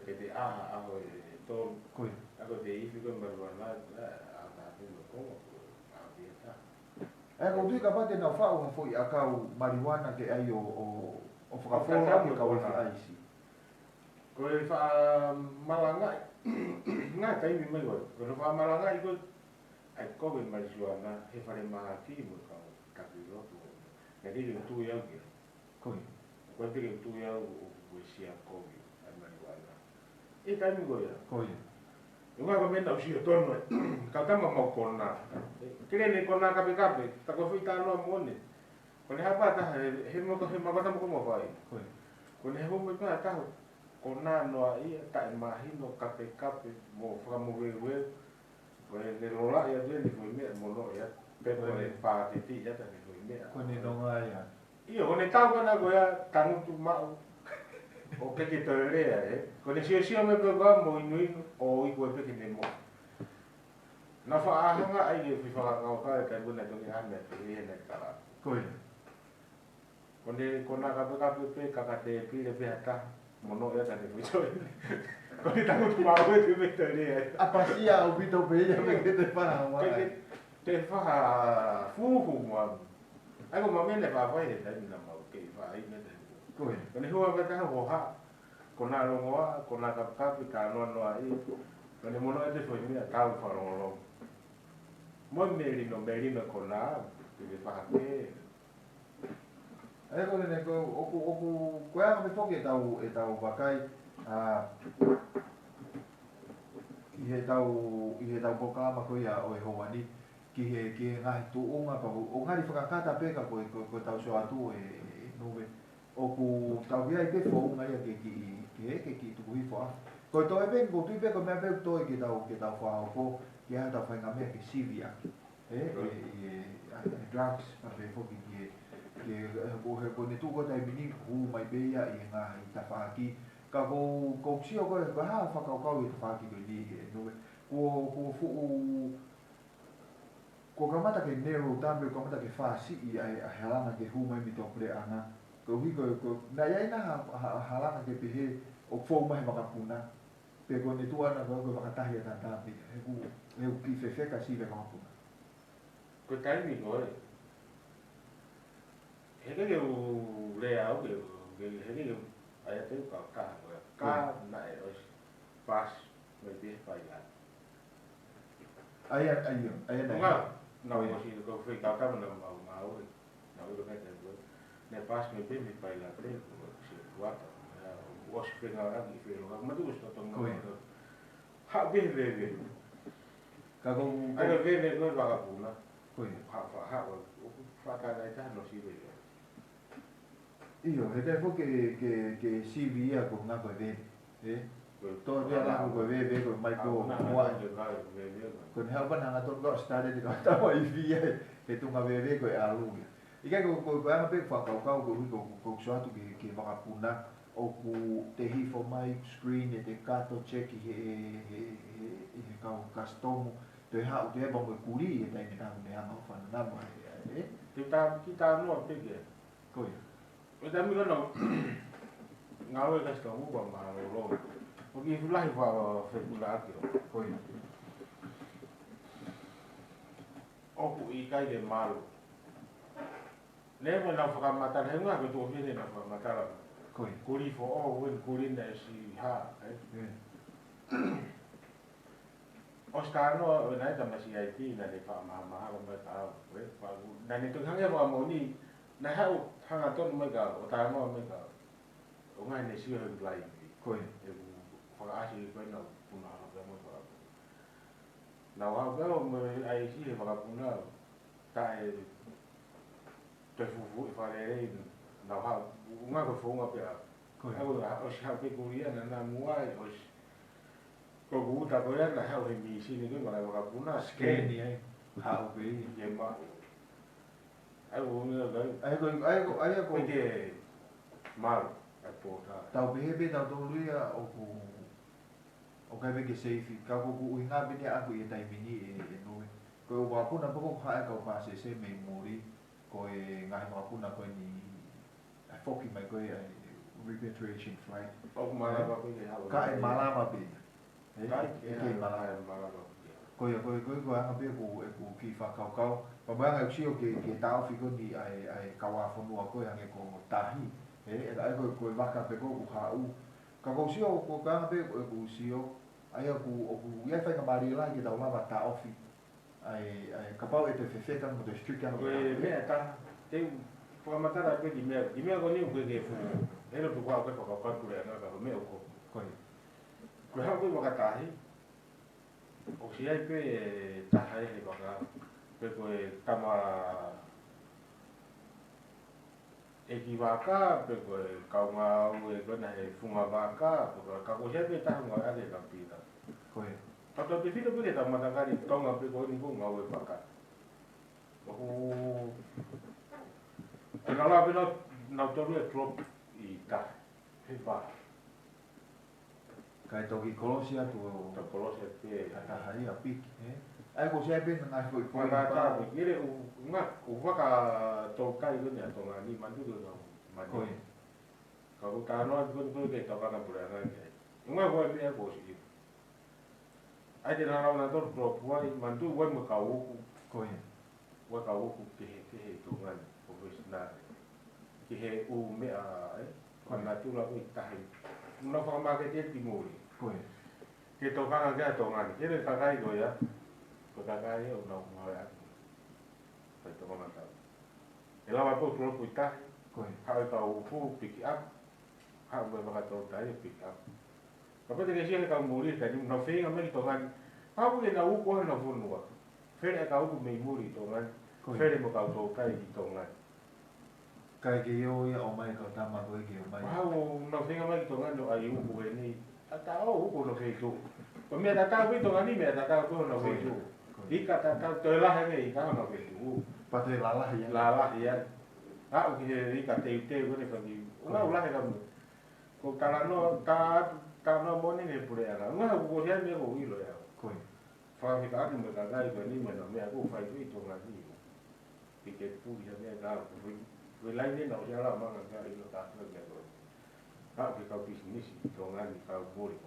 te a ho to. Ko. Ai te ifi ko marijuana a ta te ko a dieta. Ai ko tu ka pa te na fa o foi akau marijuana ke ai o whakafora ke ka wifi ice. Ko e fa malanga nga tai mi mai ko fa malanga i ko ai ko be marijuana he fare ma ti mo ka pi lo tu e di tu ya ke Ko. ko te tu ya o sia ko ai marijuana e tai mi ko ya Ko ya. Nga ko mena usi to no ka ta mo ko na kile ni ko na ka pe ta ko fi ta no mo ne ko ne ha pa ta he mo ko he ma ba ta mo ko mo vai ko ne ho mo pa ta ko na no ai ta mahi no kape mo fra mo we ko ne lo la ya de ni foi me mo no ya pe ko ne pa ti ya ta ni foi me Ko ne no nga ya. io ko ne ta ko na ko ya ta no tu ma o pe ke to le ya ko ne si me pe ba mo inui o i ko pe ke ne mo na fa a nga ai fi fa ka ka ka bu na to ni ame te ne ta Ko ya. ko ne ko na ka pe ka te pi le pe ta mono ya tadi mucho. Kau ni tahu tu mau tu betul ni. Apa sia o bito be ya me ke te pa wa. Te fa fu mo. Ai ko mame le fa fa ni tadi na mau ke fa ai me tadi. Ko. Ko ni huwa ka ho ha. Ko na lo mo ko na ka ka no no ai. Ko ni mono te foi mi ta fa lo. Mo me no ko na te fa ke. Ai ko ne ko ko ya me foke tau bakai i he tau boka ma ko ia o e hoani ki he ngahi tu unga pa o ngari whakakata peka ko tau so atu nove o ku tau ia i pe fo unga ia ke tuku hi fo a ko to e ben ko tu pe ko me pe to ke tau fa o ko ki ha tau whainga mea ke sivi aki drugs pa pe fo ki ko ne tu ko tai mini hu mai pe ia i ngahi ta whaki ka ko sio ko ha whakau i ta whaki ko ni nove ko kamata ke nero tambe ko kamata ke fasi i a halana ke hu mai mi to pre ana ko hi ko na ia ina halana ke pe o fo mai makapuna pe ko ni tu ana ko makatahi ta tambe e ki fe ka si ve makapuna ko tai mi ko he ke le au ke he ke ai te ka na e os pas me pe pa ia ai na no si ko fui ka na mau na o que te ne pas me pe mi pa la te si guata o si pe na ni fe lo ma tu sto ton no ha be ka ko ai ve no va ka puna ko ha fa ka dai ta no si ve io he te fo ke CV a ko na ko ve to dia la ko ve ko mai ko mo ko ne ha na to go stare di ta mo I via e tu nga ve ko a lu i ka ko ana pe fa ka ko so atu ke va puna o ku te hi fo mai screen e te kato check he ka stomo te ha u te ba mo kuri e te na me ha no fa na mo ti ta no pe ke ko e ta mi no ngawe ka sto mo ba ma lo o ki fu lai fa fe pula ki ko o ku i kai de malo le mo na fa mata le nga ko to fi na fa mata la ko ri fo o wen ko ri na si ha o sta no na ta ma si ai ti na le fa ma ko ma ta fa na ni to hang e fa mo ni na ha o hanga to mo ga o ta mo me ga o nga ne si ho lai ko e fa a si ko na puna ga mo fa na wa ga mo ai si e fa puna ta e te fu fa le na ha nga ko fo nga pe a ko o si ha pe ko ia na mo ai o ko gu ta ko ya na ha o mi si ni ko ma ga puna ske ni ai ha o be ye ma ai o me ga ai ko te mal a po ta tau be tau to luia o kai be ke safe ka ko u nga be ni aku e tai mini e no ko wa puna po ha ka pa se memori ko e ngai ma puna ko ni a foki mai ko e repatriation flight o mala ba ko ka e mala ma be ka e mala ba ko anga be ko e ko ki fa kau pa ba nga chio ke tau fi ko ni ai ka wa fo no ko yang ko tahi ai ko va ka pe ko ha u ka ko sio ko ka be ko sio ai ko ia fa nga mari la ki tau lava ta ofi ai ka pau e te fe ka mo te strict ka ko e me ta te po ma ta pe di me ko ni ko ke fu e no ko ko ko ku le na ka me ko ko ha ko ka tahi o si ai pe taha e ko ka pe ko e tama e ki waka pe ko e kaunga u e kona e funga waka ka ko se pe taha ngā ake ka pita ko e tato pe fito pe ta matakari tonga pe ko ni ko ngā ue waka o e ngala pe na toru e trop i taha he wha kai toki kolosia tu ta kolosia pe ta hai a pik ai ko se be na ko ko na ta ko kire u nga u waka to kai ko ni to ngani mandu ko ma ko ka ko ta no ko ke to ka na pura na ke nga ko pe ko si ai de na na to pro wa mandu wa mo ka u ko wa ka u ke to ngani ko na ke he u me a ko na tu la ko ta hai no fa ma ke te timori ko ke to ka ga to ngani ke le ka kai do ya ko ta kai o no ma ya pa to ma ta e la va po pro ku ta ko ha ta u fu pick up ha va va to ta e pick up ka pe ke si ka muri ka ni no fe nga me to ngani ha ku na u ko na fu no fere ka u me muri to ngai fere mo ka to kai to ngai kai ke yo ya o mai ka tama ko ke o mai ha o no tenga mai to ngai no ai u ku ni ata o ko no fe to ko me ta ka to ngai me ta ka ko no fe to ika ta ka to la he me ka no fe to pa te la ya la ya a o ke ika te ko ne fa ni una u la he ka ko ka no mo ni pure ala una ko ya me ko ilo ya ko fa mi ka me ka ga ko ni me no me ko fa i to ngai ni ke pu ya me ga ko we lai ni no ya la ma ga ilo ta to me ko a ke ka business to ngai ni ka bo ri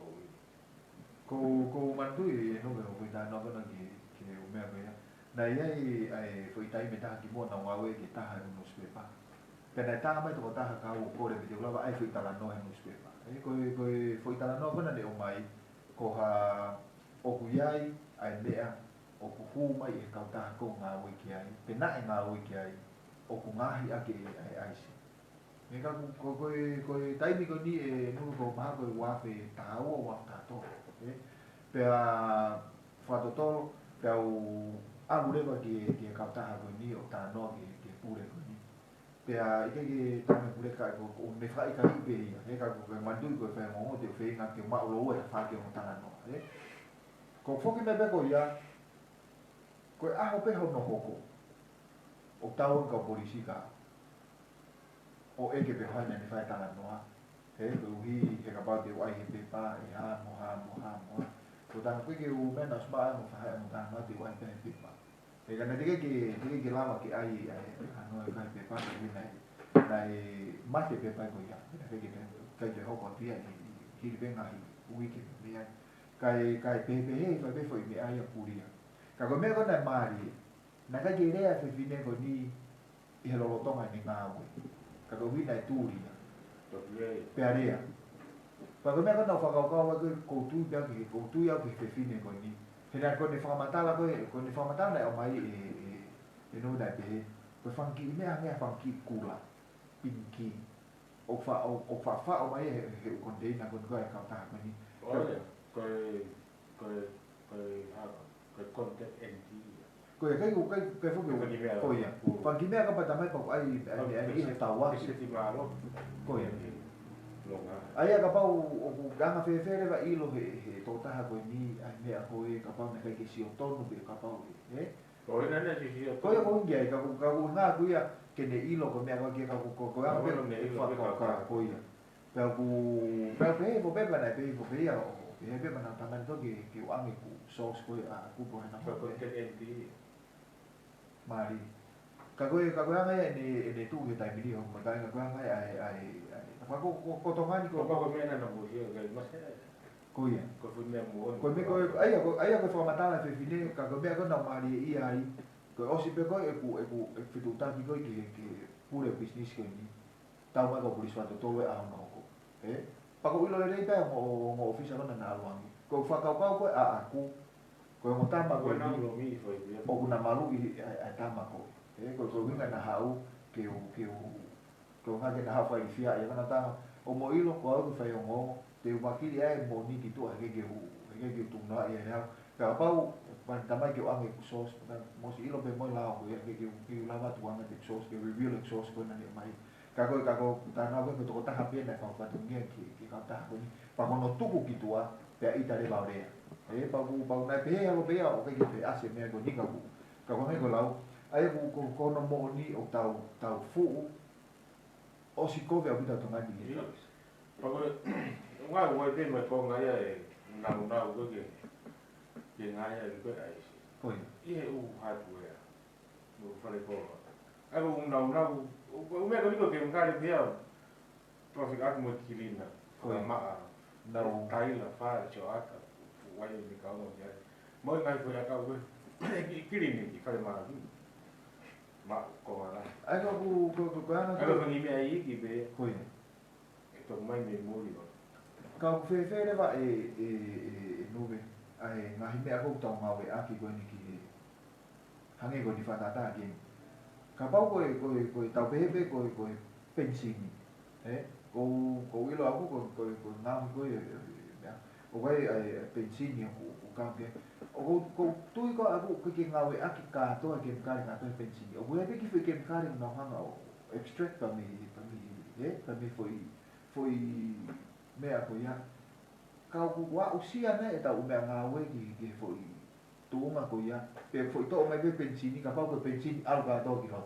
ko mantu e no ko ta no ko ki o me ya na ai foi tai me ta ki mo na wa we ki ta ha no se pa pena ta mai to ta ha ka o ko re video la ai foi ta la no no se pa ko foi ta la no ko na de o mai ko ha o ku yai ai mea o ku hu mai e ka ta ko nga we ki ai pena e nga we ki ai o ku ngahi ake ai si me ka ko tai mi ko ni e no ko ma ko wa fe ta o wa ta to pe a fa to to pe o a mure ba ki ka ta ko ni o ta no ki pure ko ni pe a ke ta me pure ka ko me fa i ka i pe e ka ko ma du ko fe mo te fe nga ke ma lo e fa ke o ta no ko fo ki me be ko ya ko a ho pe ho no ko o tau ka polisi ka o e ke pe ha ne fa ta no he ko hi he ka ba de wa hi pe pa e ha mo ko ta ko ke u me na sba no fa mo ta no te wa pe pa e ka na de ke lava ke ai no e ka pe pa ke na ma te pe pa ko ya ke ke ho ko ti ai hi be nga hi ui ke me ai kai pe he fa pe foi me ai a puria ka ko me ko na mari na ka ke rea fe fine ko ni i lo tonga ni nga we ka ko vi na turi to ye pe area pa ko me ko na fa ka ko tu ya ke ko tu ya ke fe fine ko ni he na ko ni fa matala ko ni fa matala o mai e no da pe ko fanki me a me fanki kula pinki o fa o mai he ko de na ko ka ta ko ni ko content NT ko kai fo ko ya fa ki me ka pa tamai ko ai ai ta wa se ti malo ko ya longa ai ka pa o ganga fe fe va ilo he to ta ko ni ai me a ko e ka pa me kai ke si o tono be ka pa ko na na si ko ya ko ngai ka na ku ya ke ne ilo ko me ka ke ka ko ya pe fa ka ko ya pe ku pe bo pe na pe bo pe ya e pe na ta na to ke wa me ku so ko a ku po na ko te NT mari ka ko anga ne tu ke tai mini ho ma ka anga ai fa ko to ngani ko me na mo yo ga ma se ko ya ko fu me mo ko me ko ai ko fa matala fe fine ka ko me ko na mari ai ko o si pe ko e fitu ta ki ko ke pure business ko ni ta ma ko pulis fa to a no ko pa ko ilo le pe mo office ko na alwangi ko fa ka ko a aku ko mo tama ko ni o kuna malu ai tama ko ko winga na hau ke ko nga ke na hafa i fia ya na ta o mo ilo ko ko fa yo mo te wa ki ai mo ni ki to ke tu na ya ya ka pa u pan tama ke wa ke sos mo si ilo be mo la ko ya ke la va tu anga ke sos ke reveal sos ko na ni mai ka ko ta na ko to ta happy na fa tu nge ki ka ta ko ni pa ko no tu ki tu a pe ita le ba re pa na pe ya lo pe ya o ke pe ase me ko ni ka ko me ko lau ai ko no mo ni o tau fu o si ko ve abita tonga ni pa ko nga wo te me ko nga ya na ko ke nga ya ko ai ko ye u ha tu ya no fa le ko ai ko o me ko ni ko ke nga le pe ya pa fi ak mo kilina ko ma na o tai la fa cho aka wa ye ni ka no ya mo nga ko ya ka ko kilini ki fa ma ma ko ala ai ko ana ko ni me ai ki be ko to mai me muri ba ka fe le va nube ai na hime ako to ma we aki ko ni ki hange ko ni fa ta ki ka pa ko ta be ko pensini ko ilo ako ko na ko o vai pensini ko ka ke o tui ko aku ke ngawe aki ka to ke kare ka to pensi o bue be ki foi ke kare na hanga o extract pa mi foi mea ko ia ka ku wa usia ne eta u mea ngawe ki foi tunga ko ia pe foi to mai be pensi ni ka pa ko pensi al ka to ki ho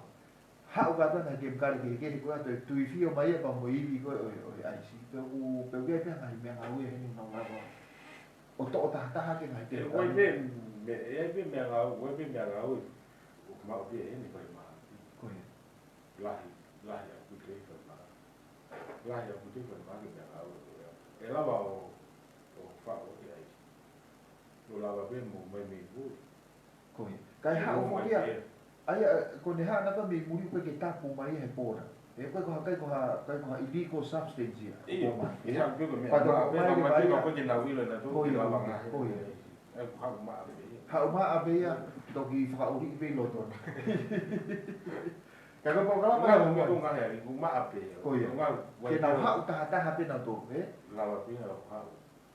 ha o ka to na ke kare ke ko to tui fio mai pa mo ibi ko o ai si pe u pe ke pe ngai mea ngawe ni no la o to ta ke ngai te Wai be me ngau o ma o be ni pai ma. ko ia Lahi aku te fa ma. Lahi aku te fa ma ke me ngau. E lava o fa o te ai. O lava be mo mai me bu. ko ia kai ha o mo ia ai ko ne ha na ka me muri ko ke tapu mai he pora e ko ha illegal substance ia Iyo ma e ha ke me ma be ma te ko ke na wilo na to ke lava nga. ko ia E ha ma be. ha o ma abe ia to ki fa o ri be lo to ka ko kala ma Nga nga he ku ma ape. Ko ia. ke na ha ta ha pe na to lava pe na ha.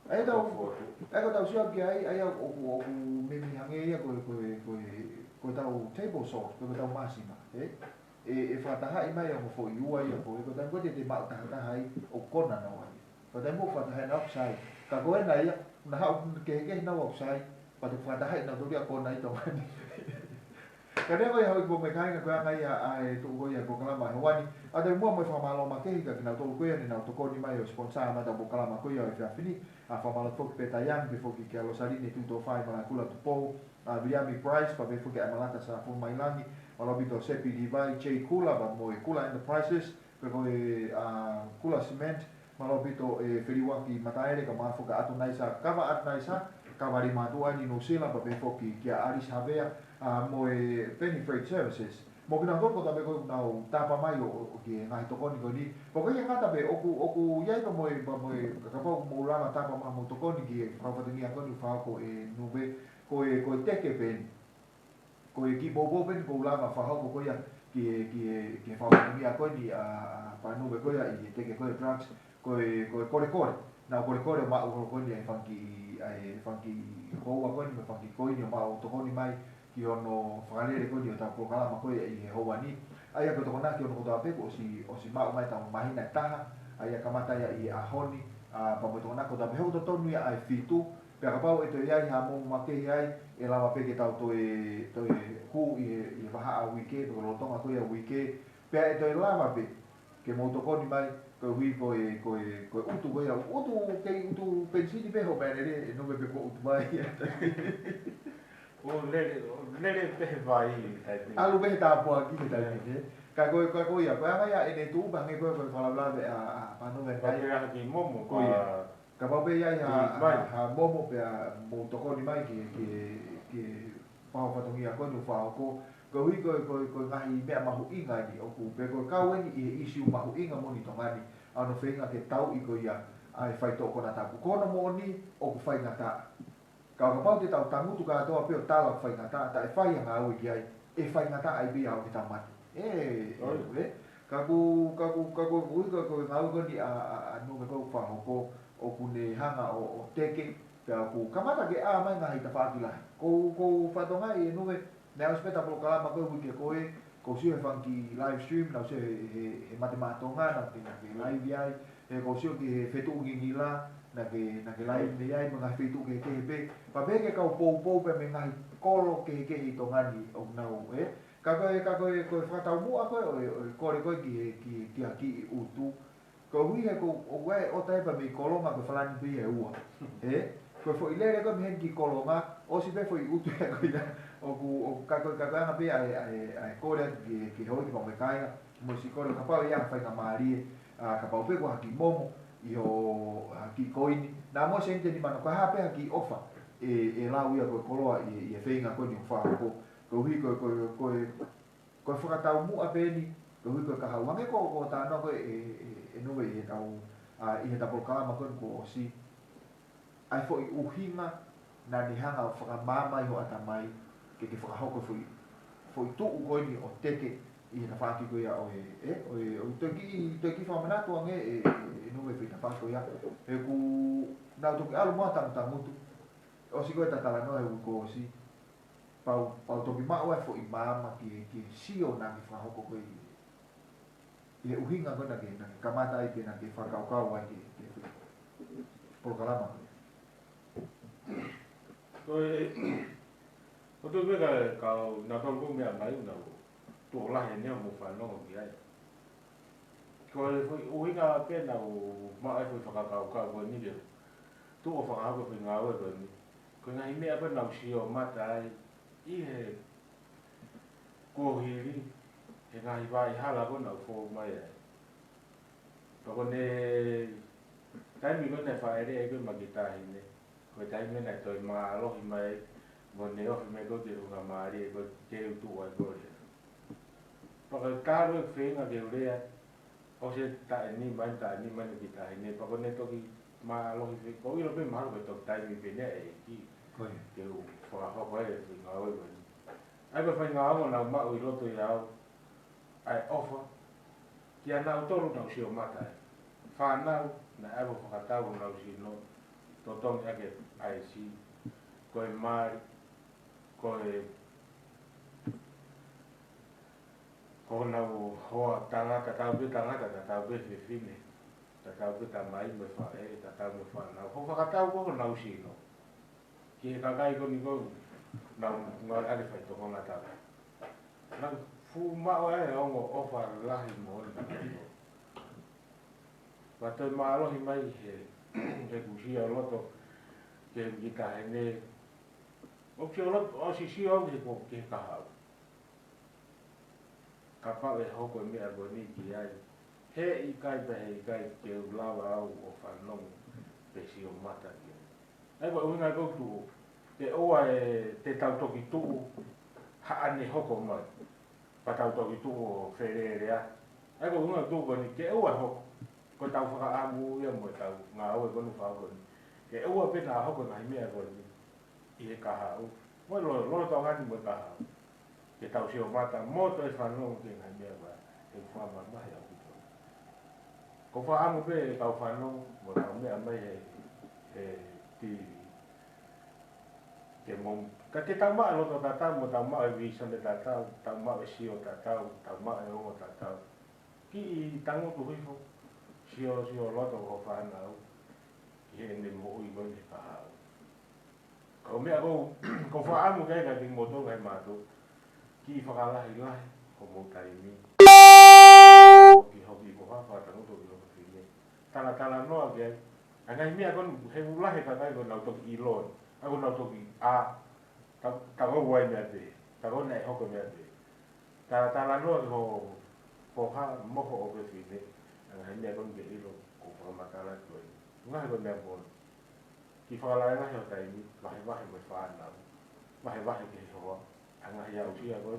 ai ko tau sio ki ai o me mi hange ia ko tau table salt ko tau masima e fa ta hai mai o fo ua ia ko tau te ma ta hai o kona na wai ko tau mo fa ta hai na upside ka ko na ia na ha ke na upside pa te fa ta hai na to ia kona i to mani ka ne mai hoi ko me kai ka ngai ai tu ko ia ko kala mai wani a te mo fa malo ma ke ka na to ko ia ni na to ko ni mai o sponsor ma ta bo kala ma ko ia fa fini a fa malo fo pe ta yang before ki ke lo saline tu to fa ma kula tu po a Miami Price pa before ke amalata sa fo mai langi malo bito sepi di vai che kula ba mo kula enterprises ko a kula cement malo bito e feriwaki mataere ka ma fo ka atu naisa kava at naisa kavari matua ni no sila pa before ki aris havea mo e penny freight services mo kina ko ta be ko na tapa mai o ki ngai to koni ko ni po ko nga ta be oku yai ko mo ka pa mo la tapa ma mo to koni ki fa fa ni ko ni fa ko e no be ko teke pen ko e ki bo ben ko la fa ho ko ya ki fa ni ko ni a pa no be ko ya i teke ko drugs ko na ko ma ko ni ai fanki ko wa ko ni fanki ko ni ma o to ko ni mai ki ono whakalere ko ni o tau kokala ma koe i he hoa ni. Aia ko toko naki ono koto apeko o si mau mai tau mahina taha, aia kamata ia i ahoni, pa mo toko naki o tau peheu to tonu ia ai fitu, pia kapau e to iai ha mou makehi ai, e lawa peke tau toe ku i waha a wike, toko lotonga koe a wike, pia e to i lawa pe, ke mo toko ni mai, ko hui ko utu ko ia, utu pensini peho pēnere, e no me pe ko utu mai ia. O lele pe vai tai. Alu be ta po aki ta ni. Ka ko ia, pa ya ene tu ba nge ko fala bla be a panu be Kai ya ki momo ko ka ba be ya ha momo pe mo to ko ni mai ki pa pa to ia ko no fa ko hui ko ngai be ma hu inga ni o ku pe ko ka weni i issue ma hu inga mo ni to ngani ano fe nga ke tau i ko ia ai fai to ko na ta ko no mo ni o ku fai nga ta ka pau te tau tangutu ka toa peo tala whai ngata, ta e whai anga au i ai, e whai ngata ai bia au ki ta mati. Ka ku ui ka ngau koni a nume kou whahoko o kune hanga o teke, ka ku kamata ke a mai ngahi ta whakilahi. Ko whatonga e nume, nea uspeta polo kalama koe wiki koe, ko sio he whanki live stream, nau sio he matematonga, nau te live iai, ko sio ki he whetu ungi ngila, na ke lai me ai mga fitu ke pe pa be ke ka po pe me ngai kolo ke i to ngani o nau ka ko fata mu a ko ki aki utu ko hui he ko o we o tai pa me kolo ma ko falani pe e ua ko fo ile ko me ki kolo ma o si pe fo i utu ko ina o ka na pe ai ko re ki hoi ki me kai mo si ko ka pa ia fa ka mari ka pa pe ko ki momo i o ki koini na mo sente ni mano ka hape ki ofa e la uia ko koloa i e feinga ko ni fa ko hui ko whakatau mu a peni ko hui ko ka hauange ko ta no ko e no e tau i he tapo kama ko o si ai fo i uhinga na ni hanga o whakamama i ho atamai ke whakahoko fo i tu u ni o teke i na whaki ko ia o toki whamanato ange no me fita whako ia ku nau toki alu mua tangutu o si koe tatala no e uko si pau toki mau e fo I mama ki sio na ki whahoko koe I uhinga koe na ke kamata ai ke na ke whakaukau ai ke polokalama koe ko tu vega kau na kau ko mea mai na tu la he ne mo fa no ki ai ko uhinga pe na o ma ai ko whakaukau ko ni ke tu o whakahako ko ngā ue ko ni ko ngai mea ko na si o mata ai I he ko hiri he ngai vai hala ko na fo mai ai ko ne tai mi ko ne fa ere ko ma ki tai ne ko tai me na to ma lo hi mai mo ne o me ko te unga mari ko te tu ai ko re pa ka ro fe na de re o se ta ni mai ki tai ne pa ko ne to ki ma lo hi ko I lo pe ma ko to tai mi pe ne e ki koe ke u fa ha ko e nga o ko ai ko fa nga o na ma o lo to ya ai ofa ki ana o tolu na si o mata fa na na ai ko fa ta o na si no to tong ake ai si ko e mai ko na o hoa tanga ta ta be fe fine ta be ta mai me fa e ta me fa na ho fa ta ko na si no ki ka kai ko ni ko na ale fa to na ta na fu ma o e o mo o fa la hi mo na pa to ma lo hi mai he ku si o lo to ke ki ta ne o ki o lo o si o ni ko ke ka ha ka pa e ho ko me a go ni ki ai he I kai ke la wa o fa no pe si o mata ki ai ko una go tu te o e te tau toki tu ha ane hoko mai pa tau toki tu o ferere a ai ko una tu ko ni ke o e hoko ko tau whaka amu ia mo tau ngā oe konu whako ni ke ua pena hoko ngai mea ko ni I he kaha o mo lo tau ngani mo kaha o ke tau si o mata mo to e whanong ke ngai mea ko e whama mai au kito ko wha amu pe tau whanong mo tau mea mai he tiri ke mong ka te tau maa loto tatau mo tau maa e visa me tatau tau maa e sio tatau tau maa e ongo tatau ki I tango tu hifo sio loto ko whanau ki he ne mo ui ngoi ne pahau ko mea ko ko whaamu kai ka ki moto kai mato ki whakalahi lahi ko mo taimi hoki ko whawha tango to ki hoki whine tala noa ki ai a ngai mea kon he ulahe ka kai ko nau toki I lon ako nau toki a tango wai mea te tango nei hoko mea te tala noa ki ho ha moho o ke whine a ngai mea kon ke ilo ko whamakala koe ngahe ko mea bon ki whakalai ngahe o taimi wahe me whanau wahe ke hoa a ngahe au sia koe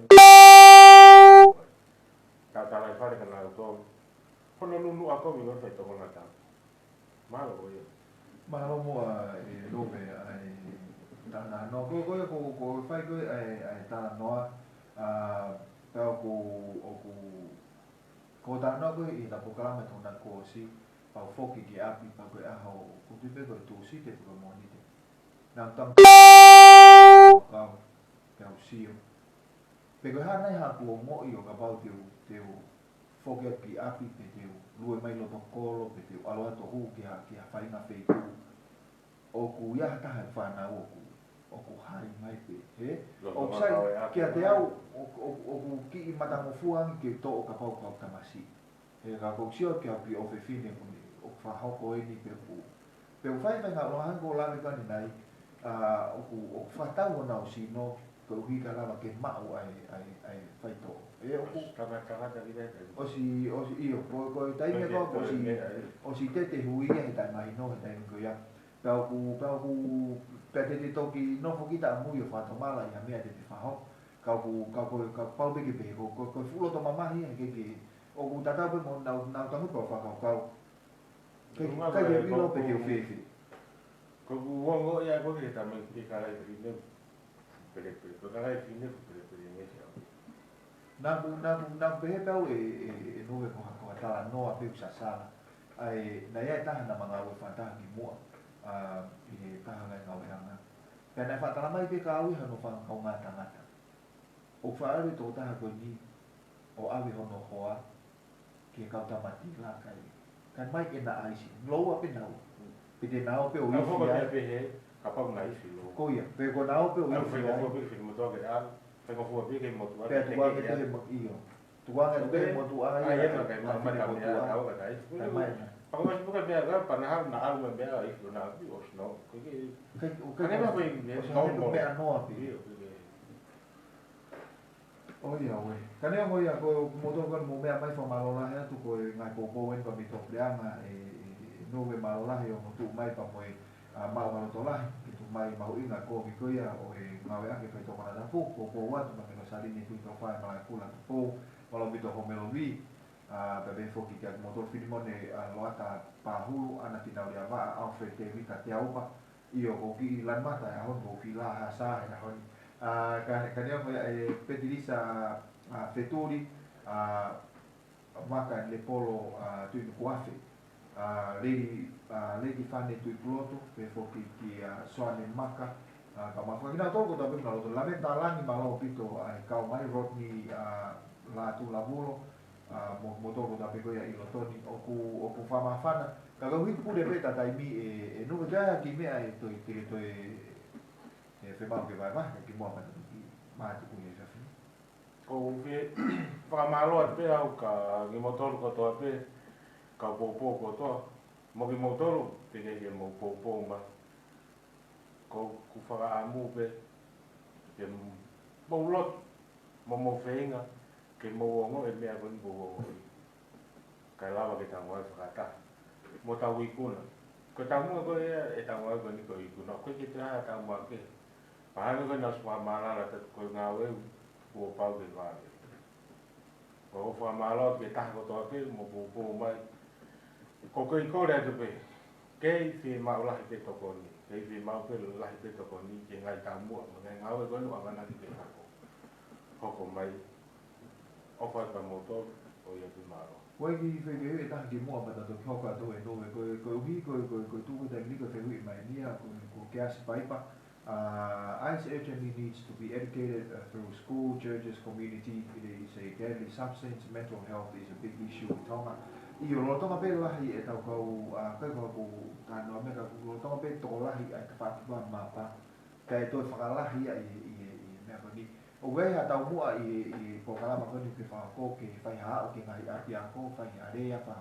talai whare ka nau tōru hono nunu a komi koe whai toko na tau malo koe mahalo mua e lope ai tana no ko fai ko ai tana noa pau ko tana no ko I na pokalama tona ko si pau foki ki api pau ko aho ko tupe ko tu si te ko monite na tang ka pau sio pe ko hana ha ko mo I o ka pau te foki ki api pe te lue mai lo tokolo pe te aloa to hu ki ha fai na fe o ku ia taha whanau o ku hari mai pe he o sai kia te au o ku ki I matango fuang ke to o ka pau tamasi he ka kou sio kia pi o fefine o whahoko e ni pe ku whai ngā rohan ko lame kani nai o ku whatau o nau si no ko hui ka lama ke mau ai whai to e o ku o si iyo ko taime ko o si tete hui he tai mai no he tai ko ia pau ku te toki no foki ta mui o whato mala I mea te whaho ka pau peke pe ko fulo to mamahi ke o ku tatau pe mo nau tangu pa whakau kai ke pilo pe ke uwhewe ko ku wongo ia ko ke tamai ki karai whine pere ko karai whine pere ngesi au na pehe pau e nove ko tala noa pe usasala ai na ia taha na mga ue whantaha ki mua I he taha ngai ngau heanga Kana whatala mai pe ka awi hano whakakau ngā tangata. O whaawe tō taha koe ni o awi hono hoa ke kautamati la kai. Kan mai e na aisi, loa pe nau. Pe te nau pe o iwi ai. Pe he, kapau na iwi lo. Ko ia, pe ko nau pe o iwi ai. Whengo pe mo toa ke a, whengo pe ke mo tua. Pe tua ke te mo iyo. Tua ke te mo tua ai. Ai ena kai mai ka me a tau ka kai. Kai mai na. Pako mas buka be aga panaha na alu me a iwi na bi o sno. Kai ba pe no me anoa pe. Oh iya we. Kanea mo ia ko motor kan mo mea mai fa malola he tu ko ngai ko ko en pa mi top leanga no we malola he o tu mai pa mo ma ma to la ki tu mai ma inga ko ki ko ia o ngawe ake pe to kana pu ko wa tu ma no sali ni tu to fa ma kula po malo mi to ho melo vi pe be fo ki ka motor filmone lo ata pa hulu ana tina ria va Alfred te vi ka te aupa io ko ki lan mata ya ho ko ki la ha sa ya ho kanea mo petilisa feturi maka le polo tu ni kuafe lady fane tu ploto pe foki ki soane maka ka mafa kina to ko tabe na lo lamenta lani malo pito ka mai Rodney la tu laburo mo to ko tabe ko ya ilotoni oku fama fana ka go hiku pude beta tai mi no ga ki me ai to fe mau ke vai vai ki mo pa ma tu ku ye fa o ve fa malo pe au ka ni motor ko to pe ka popo ko to mo ki motor pe ke mo popo ma ko ku fa amu pe ke mo lot mo feinga ke mo ngo e me a bon bo ka lava ke tamo fa ta mo ta wi kuna ko tamo ko e tamo ko ni ko ikuna ko ke tra ta mo ke Paano ko nas pamala at ko ngawe po pau de va. Ko fa malo ke ta ko to ke mo po mai. Ko ko le de pe. Ke fi ma la te to ko ni. Ke fi ma pe la te to ko ni ke ngai ta mo ngawe ko no ana ni ke ko. Ko mai. O fa ta mo to o ye fi malo. Wai ki fe ke ta ki mo ba ta to ko ka to e no ko tu ko ta ni ko fe wi mai ni ko ke as pai pa. ICE urgently needs to be educated through school, churches, community. It is a deadly substance. Mental health is a big issue in Tonga. I o Tonga pe lahi e tau kau kai ko tano me ka ko Tonga pe to lahi ai ka fa ma pa. Kai to whakalahi i me ko ni. O wei ha tau mua i po kala ma ko ni ke fa ko ke fai ha o ke ngai api a ko fai area pa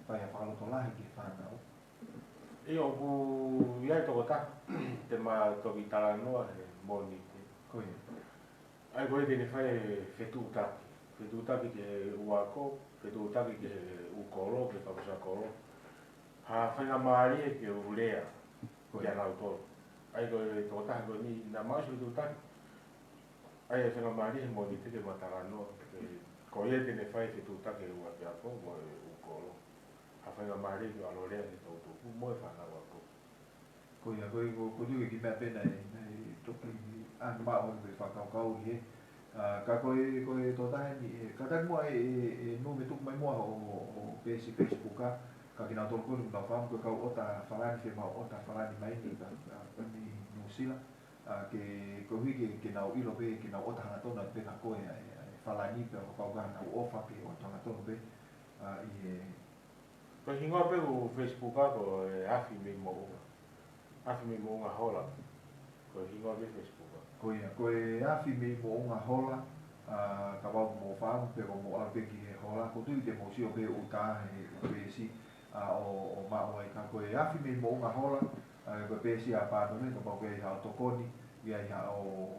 fai ha fa lo to lahi ke fa na. E o ku ia to ta te ma to vitala no moni Koi. Ai ko te ne fai fetuta ki uako fetuta ki ukolo ke pa sa kolo ha fai na mari ke ulea ko ya na to ai ko to ta ko ni na ma su fetuta ai fai na mari moni te matala no ko ia te ne fai fetuta ke uako mo ukolo ha fai na mari ke alolea ni to mo fa na wa Ko ia ko tu ki me pena nei toki an ma o ke fa kau he ka ko to ta ni ka ta mo no me tu mai mo o Facebook ka kina to ko na fam ko ka ota falani fe ma ota falani mai ni ka ni no sila ke ko wi ke na ilo pe ke na ota na to na pe ka ko falani pe ko ka na ofa ke ota na to pe Ko hinga pe o Facebook ko afi me mo nga hola. Ko hinga pe Facebook. Ko afi me mo nga hola ka ba mo fa pe ko mo ala pe ki hola ko tu te mo si o pe uta pe si o ma o ka ko afi me mo nga hola ko pe si a pa no ko ba ko ha to koni ia ia o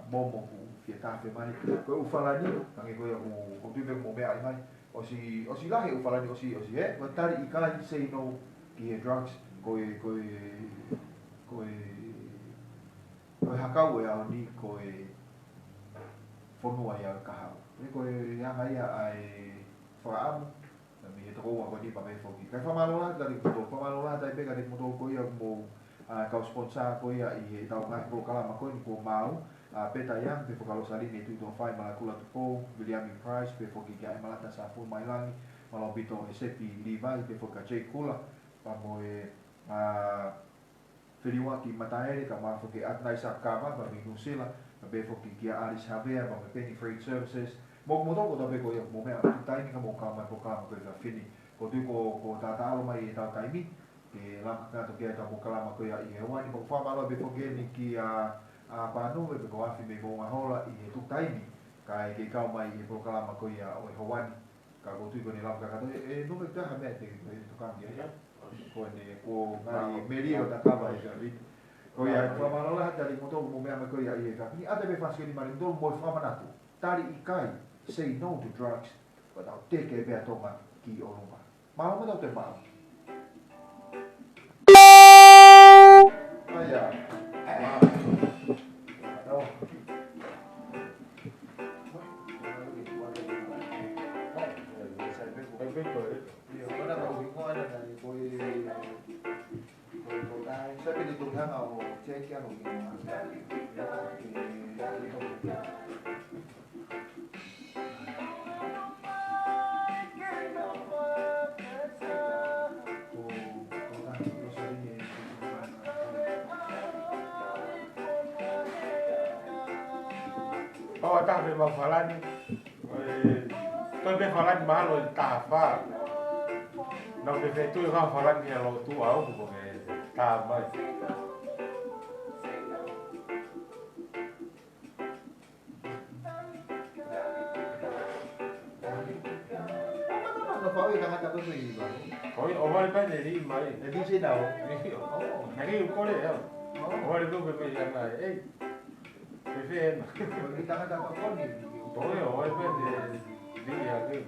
momo ku fieta fe mai ko u falani tangi ko ko tu pe mo be ai mai o si lahi o falani o si wa tari I kai say no ki drugs ko hakau e au ni ko fonua ia ka ha ko ia mai ai faamu mi to ko ni pa me foki ka fa malola ka ri ko fa malola dai pe ka ri mo to ko ia mo ka sponsor ko ia I tau ka ko kala ma ko ni ko mau peta yang pe fokalo sali ni tu to fai ma kula to po William Price pe foki ga malata sa fu mai langi malo bito e sepi Levi pe foka che kula pa mo whiriwa ki mataere ka ma foke atnai sa kama ma mi nusila ma be foke ki aris havea ma me penny freight services mo toko ta be ko mo me tai ni ka mo ka ma ko ka fini ko tu ko ta alo mai ta taimi ke la ka to ke ta mo kala ma ko ya i wani mo fa ma lo be foke ni ki a panu be ko afi me ko ma hola i tu taimi ka ke ka mai i ko kala ma ko ya o hawani ka ko tu ko ni la ka ka no me ta ha me te ko ka ya ko ni ko ngari merio ta ka ba i ko ya fa ma lo la ta li mo to mo me ma ko ya i ka ni ate be fa ni ma ndo mo fa ma na tu tari i kai say no to drugs without take a better tonga ki o lunga ma mo te ma aya Saya pilih Tuhan au cek yang Oh, tak boleh falan. Tôi biết falan mà rồi tà pha. Nó biết tôi không falan thì là tôi áo của người tà mà. Có cái thằng ta có gì vậy? Có ở ngoài bên này đi mà. Đi trên đâu? Này đi có đấy không? Ở ngoài bên bên này này. Ê. Cái phê. Cái thằng ta có gì? Tối ở ngoài bên này đi à cái.